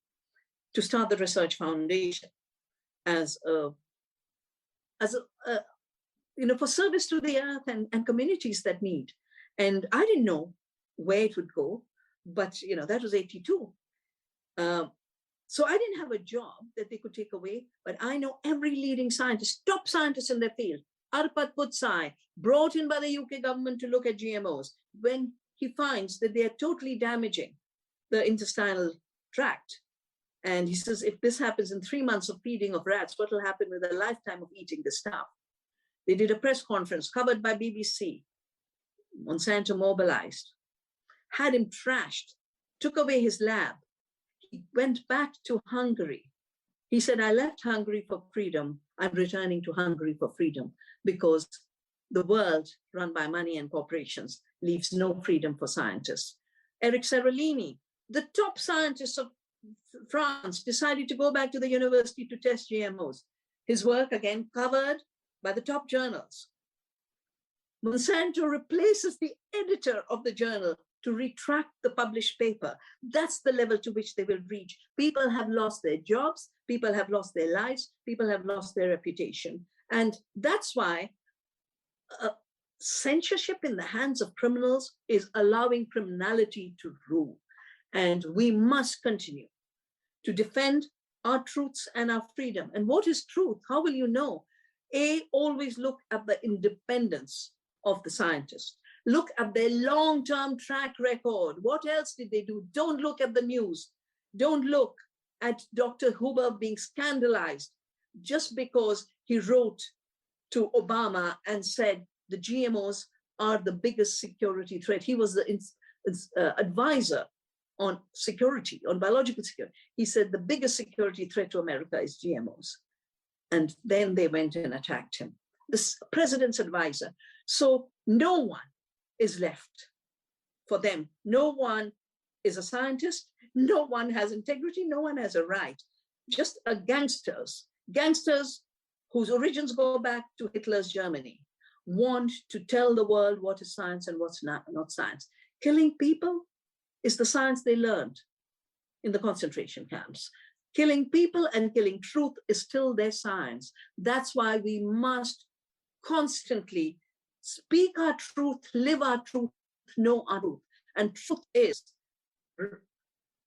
to start the Research Foundation as a for service to the earth and communities that need. And I didn't know where it would go, but that was 82. So I didn't have a job that they could take away, but I know every leading scientist, top scientist in their field. Arpat Putsai, brought in by the UK government to look at GMOs, when he finds that they are totally damaging the intestinal tract. And he says, if this happens in 3 months of feeding of rats, what will happen with a lifetime of eating this stuff? They did a press conference covered by BBC. Monsanto mobilized, had him trashed, took away his lab. He went back to Hungary. He said, I left Hungary for freedom. I'm returning to Hungary for freedom, because the world run by money and corporations leaves no freedom for scientists. Eric Seralini, the top scientist of France, decided to go back to the university to test GMOs. His work, again, covered by the top journals. Monsanto replaces the editor of the journal to retract the published paper. That's the level to which they will reach. People have lost their jobs, people have lost their lives, people have lost their reputation. And that's why censorship in the hands of criminals is allowing criminality to rule. And we must continue to defend our truths and our freedom. And what is truth? How will you know? Always look at the independence of the scientists. Look at their long-term track record. What else did they do? Don't look at the news. Don't look at Dr. Huber being scandalized just because he wrote to Obama and said the GMOs are the biggest security threat. He was the advisor on security, on biological security. He said the biggest security threat to America is GMOs. And then they went and attacked him, the president's advisor. So no one is left for them. No one is a scientist. No one has integrity. No one has a right. Just gangsters whose origins go back to Hitler's Germany, want to tell the world what is science and what's not science. Killing people is the science they learned in the concentration camps. Killing people and killing truth is still their science. That's why we must constantly speak our truth, live our truth, know our truth. And truth is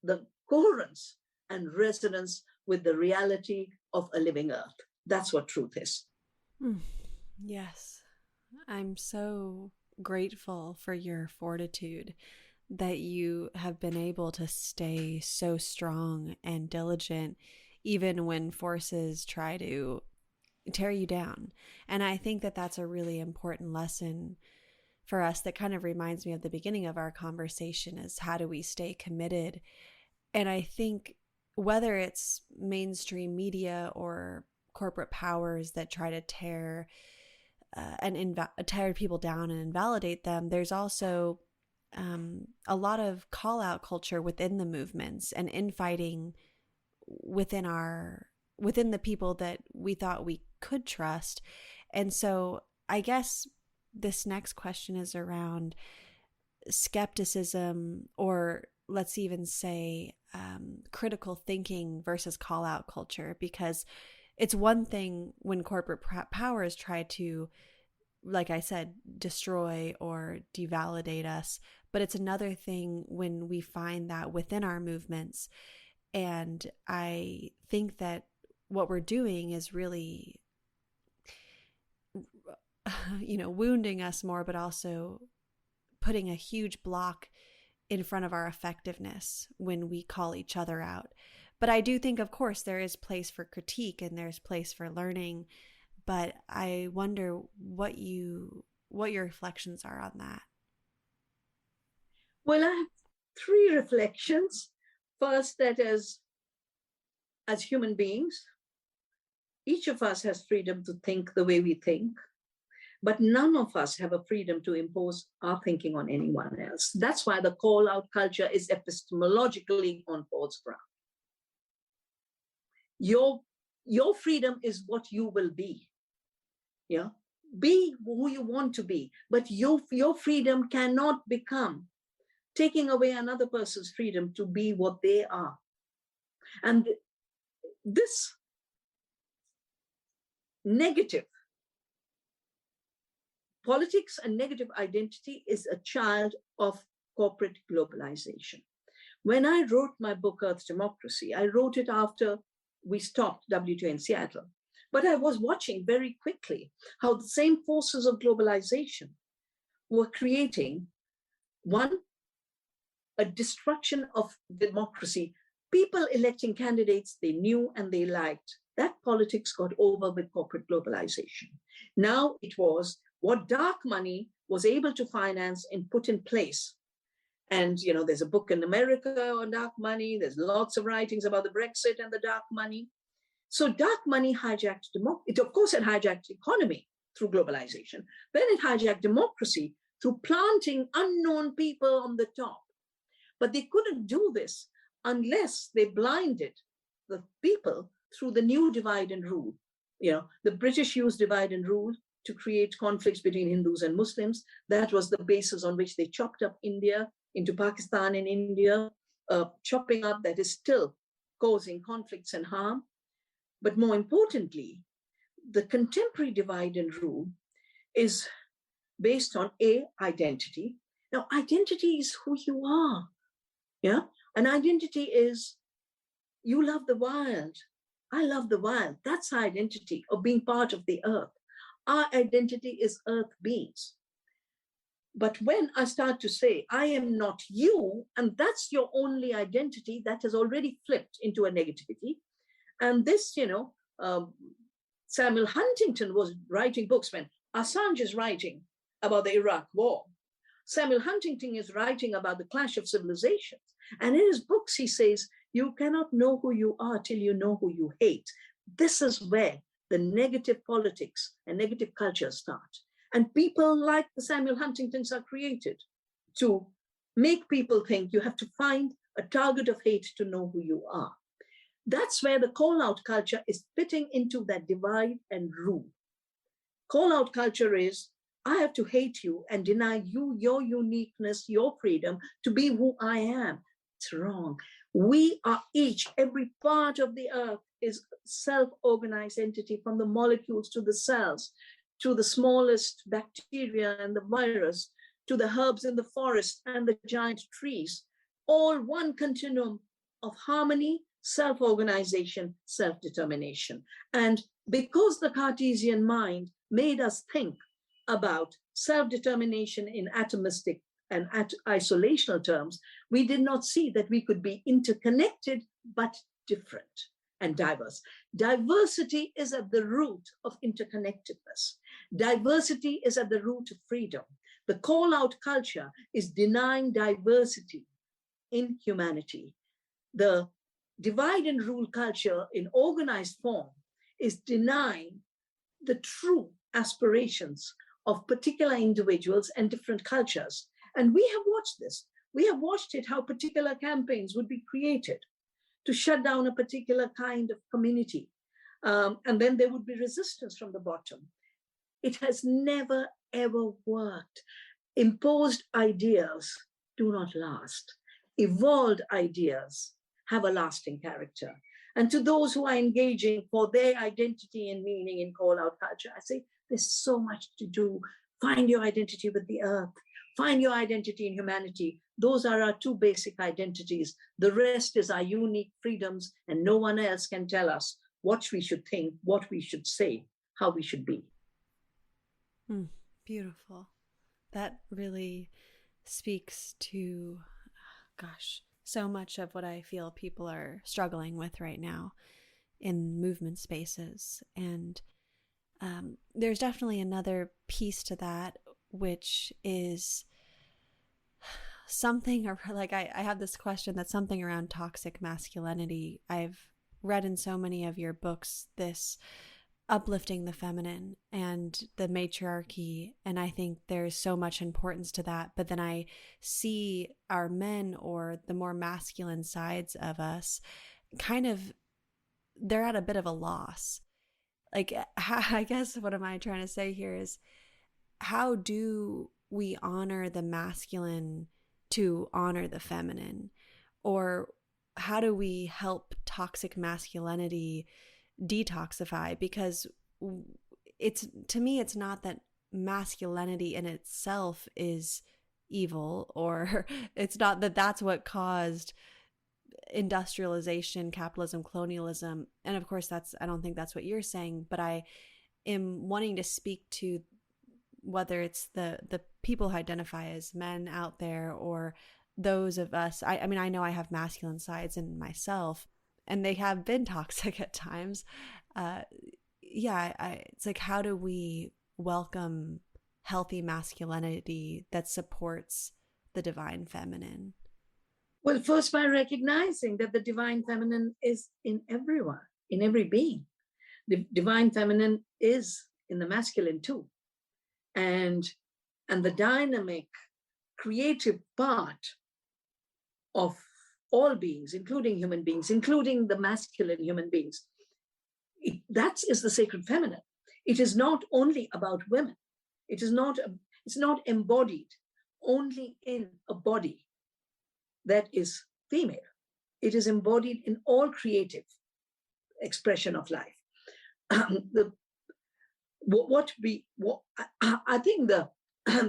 the coherence and resonance with the reality of a living earth. That's what truth is. Yes. I'm so grateful for your fortitude that you have been able to stay so strong and diligent, even when forces try to tear you down. And I think that that's a really important lesson for us that kind of reminds me of the beginning of our conversation, is how do we stay committed? And I think whether it's mainstream media or corporate powers that try to tear people down and invalidate them, there's also a lot of call out culture within the movements and infighting within the people that we thought we could trust. And so I guess this next question is around skepticism, or let's even say critical thinking versus call out culture, because it's one thing when corporate powers try to, like I said, destroy or devalidate us, but it's another thing when we find that within our movements. And I think that what we're doing is really, wounding us more, but also putting a huge block in front of our effectiveness when we call each other out. But I do think, of course, there is place for critique and there's place for learning. But I wonder what your reflections are on that. Well, I have 3 reflections. First, that as human beings, each of us has freedom to think the way we think. But none of us have a freedom to impose our thinking on anyone else. That's why the call out culture is epistemologically on false ground. Your freedom is what you will be. Yeah. Be who you want to be, but your freedom cannot become taking away another person's freedom to be what they are. And this negative politics and negative identity is a child of corporate globalization. When I wrote my book, Earth Democracy, I wrote it after we stopped WTO in Seattle. But I was watching very quickly how the same forces of globalization were creating, one, a destruction of democracy, people electing candidates they knew and they liked. That politics got over with corporate globalization. Now it was what dark money was able to finance and put in place. And, there's a book in America on dark money. There's lots of writings about the Brexit and the dark money. So dark money hijacked democracy. Of course, it hijacked economy through globalization. Then it hijacked democracy through planting unknown people on the top. But they couldn't do this unless they blinded the people through the new divide and rule. The British used divide and rule to create conflicts between Hindus and Muslims. That was the basis on which they chopped up India into Pakistan and India, chopping up that is still causing conflicts and harm. But more importantly, the contemporary divide and rule is based on identity. Now, identity is who you are. Yeah. An identity is you love the wild. I love the wild. That's our identity of being part of the earth. Our identity is earth beings. But when I start to say, I am not you, and that's your only identity, that has already flipped into a negativity. And this, Samuel Huntington was writing books when Assange is writing about the Iraq War. Samuel Huntington is writing about the clash of civilizations. And in his books, he says, you cannot know who you are till you know who you hate. This is where the negative politics and negative culture start. And people like the Samuel Huntingtons are created to make people think you have to find a target of hate to know who you are. That's where the call-out culture is fitting into that divide and rule. Call-out culture is, I have to hate you and deny you your uniqueness, your freedom to be who I am. It's wrong. We are each, every part of the earth is self-organized entity, from the molecules to the cells, to the smallest bacteria and the virus, to the herbs in the forest and the giant trees, all one continuum of harmony, self-organization, self-determination. And because the Cartesian mind made us think about self-determination in atomistic and isolational terms, we did not see that we could be interconnected but different and diverse. Diversity is at the root of interconnectedness. Diversity is at the root of freedom. The call-out culture is denying diversity in humanity. The divide and rule culture in organized form is denying the true aspirations of particular individuals and different cultures. And we have watched this. We have watched it, how particular campaigns would be created to shut down a particular kind of community. And then there would be resistance from the bottom. It has never, ever worked. Imposed ideas do not last. Evolved ideas have a lasting character. And to those who are engaging for their identity and meaning in call-out culture, I say, there's so much to do. Find your identity with the earth. Find your identity in humanity. Those are our two basic identities. The rest is our unique freedoms, and no one else can tell us what we should think, what we should say, how we should be. Beautiful. That really speaks to, so much of what I feel people are struggling with right now in movement spaces. And there's definitely another piece to that, which is something like I have this question that's something around toxic masculinity. I've read in so many of your books this uplifting the feminine and the matriarchy. And I think there's so much importance to that. But then I see our men, or the more masculine sides of us, kind of, they're at a bit of a loss. Like, I guess what am I trying to say here is, how do we honor the masculine to honor the feminine? Or how do we help toxic masculinity detoxify? Because it's, to me, it's not that masculinity in itself is evil, or it's not that that's what caused industrialization, capitalism, colonialism. And of course, that's, I don't think that's what you're saying, but I am wanting to speak to whether it's the people who identify as men out there, or those of us. I mean, I know I have masculine sides in myself, and they have been toxic at times. It's like, how do we welcome healthy masculinity that supports the divine feminine? Well, first by recognizing that the divine feminine is in everyone, in every being. The divine feminine is in the masculine too. And the dynamic, creative part of all beings, including human beings, including the masculine human beings, that is the sacred feminine. It is not only about women. It's not embodied only in a body that is female. It is embodied in all creative expression of life. I think the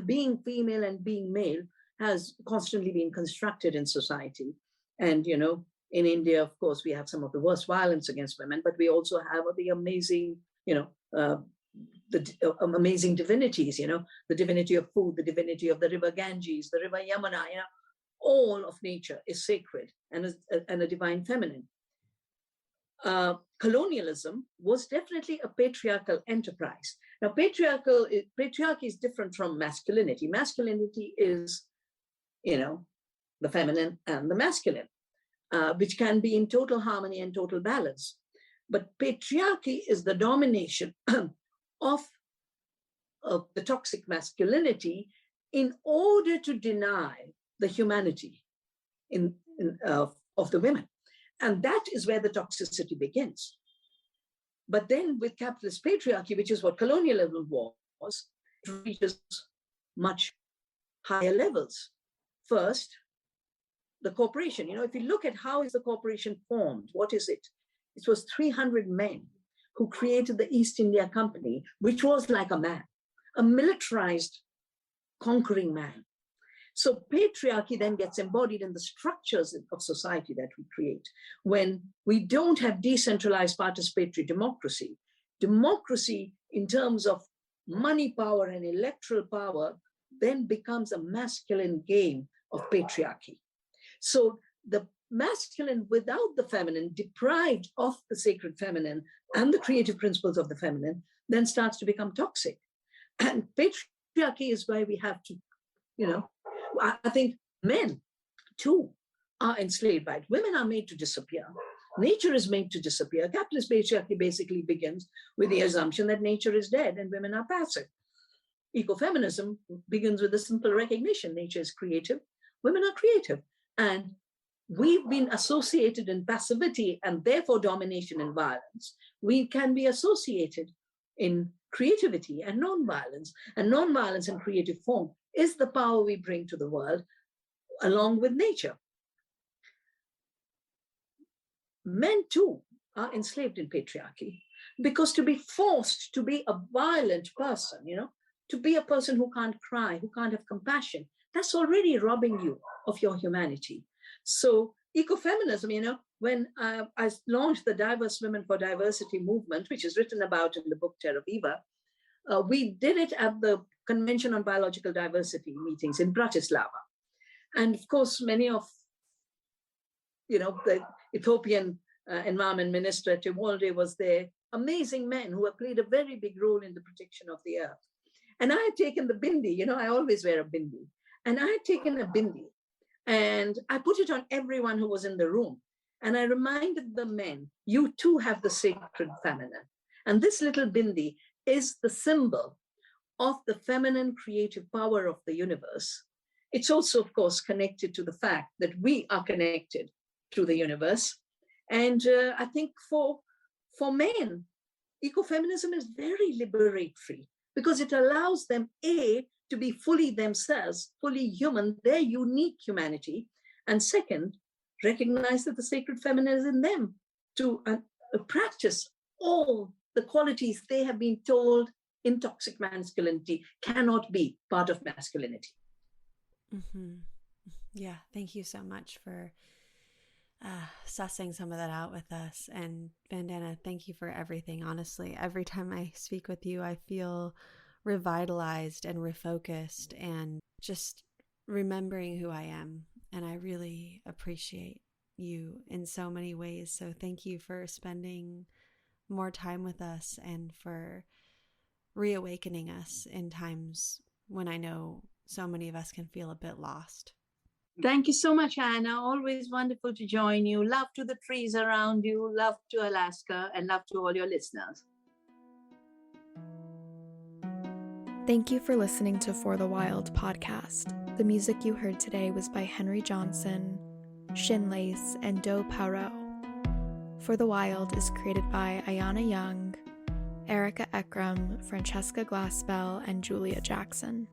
being female and being male has constantly been constructed in society. And, in India, of course, we have some of the worst violence against women, but we also have the amazing, amazing divinities, the divinity of food, the divinity of the river Ganges, the river Yamuna, all of nature is sacred and a divine feminine. Colonialism was definitely a patriarchal enterprise. Now, patriarchy is different from masculinity. Masculinity is, the feminine and the masculine, which can be in total harmony and total balance. But patriarchy is the domination of the toxic masculinity in order to deny the humanity of the women. And that is where the toxicity begins. But then with capitalist patriarchy, which is what colonialism was, it reaches much higher levels. First, the corporation. If you look at how is the corporation formed, what is it? It was 300 men who created the East India Company, which was like a man, a militarized, conquering man. So patriarchy then gets embodied in the structures of society that we create. When we don't have decentralized participatory democracy, democracy in terms of money power and electoral power then becomes a masculine game of patriarchy. So the masculine without the feminine, deprived of the sacred feminine and the creative principles of the feminine, then starts to become toxic. And patriarchy is why we have to, I think men too are enslaved by it. Women are made to disappear. Nature is made to disappear. Capitalist patriarchy basically begins with the assumption that nature is dead and women are passive. Ecofeminism begins with a simple recognition: nature is creative, women are creative. And we've been associated in passivity and therefore domination and violence. We can be associated in creativity and nonviolence. And nonviolence in creative form is the power we bring to the world along with nature. Men too are enslaved in patriarchy, because to be forced to be a violent person, to be a person who can't cry, who can't have compassion, that's already robbing you of your humanity. So ecofeminism, when I launched the Diverse Women for Diversity movement, which is written about in the book Terra Viva, we did it at the Convention on Biological Diversity meetings in Bratislava. And of course, many of, the Ethiopian Environment Minister Timolde was there, amazing men who have played a very big role in the protection of the earth. And I had taken the bindi, I always wear a bindi. And I had taken a bindi and I put it on everyone who was in the room. And I reminded the men, you too have the sacred feminine. And this little bindi is the symbol of the feminine creative power of the universe. It's also, of course, connected to the fact that we are connected to the universe. And I think for men, ecofeminism is very liberatory because it allows them, A, to be fully themselves, fully human, their unique humanity. And second, recognize that the sacred feminine is in them to practice all the qualities they have been told in toxic masculinity cannot be part of masculinity. Mm-hmm. Yeah, thank you so much for sussing some of that out with us. And Vandana, thank you for everything. Honestly, every time I speak with you, I feel revitalized and refocused and just remembering who I am. And I really appreciate you in so many ways. So thank you for spending more time with us and for reawakening us in times when I know so many of us can feel a bit lost. Thank you so much, Anna. Always wonderful to join you. Love to the trees around you, love to Alaska, and love to all your listeners. Thank you for listening to For the Wild podcast. The music you heard today was by Henry Johnson, Shinlace, and Doe Poirot. For the Wild is created by Ayana Young, Erica Ekram, Francesca Glassbell, and Julia Jackson.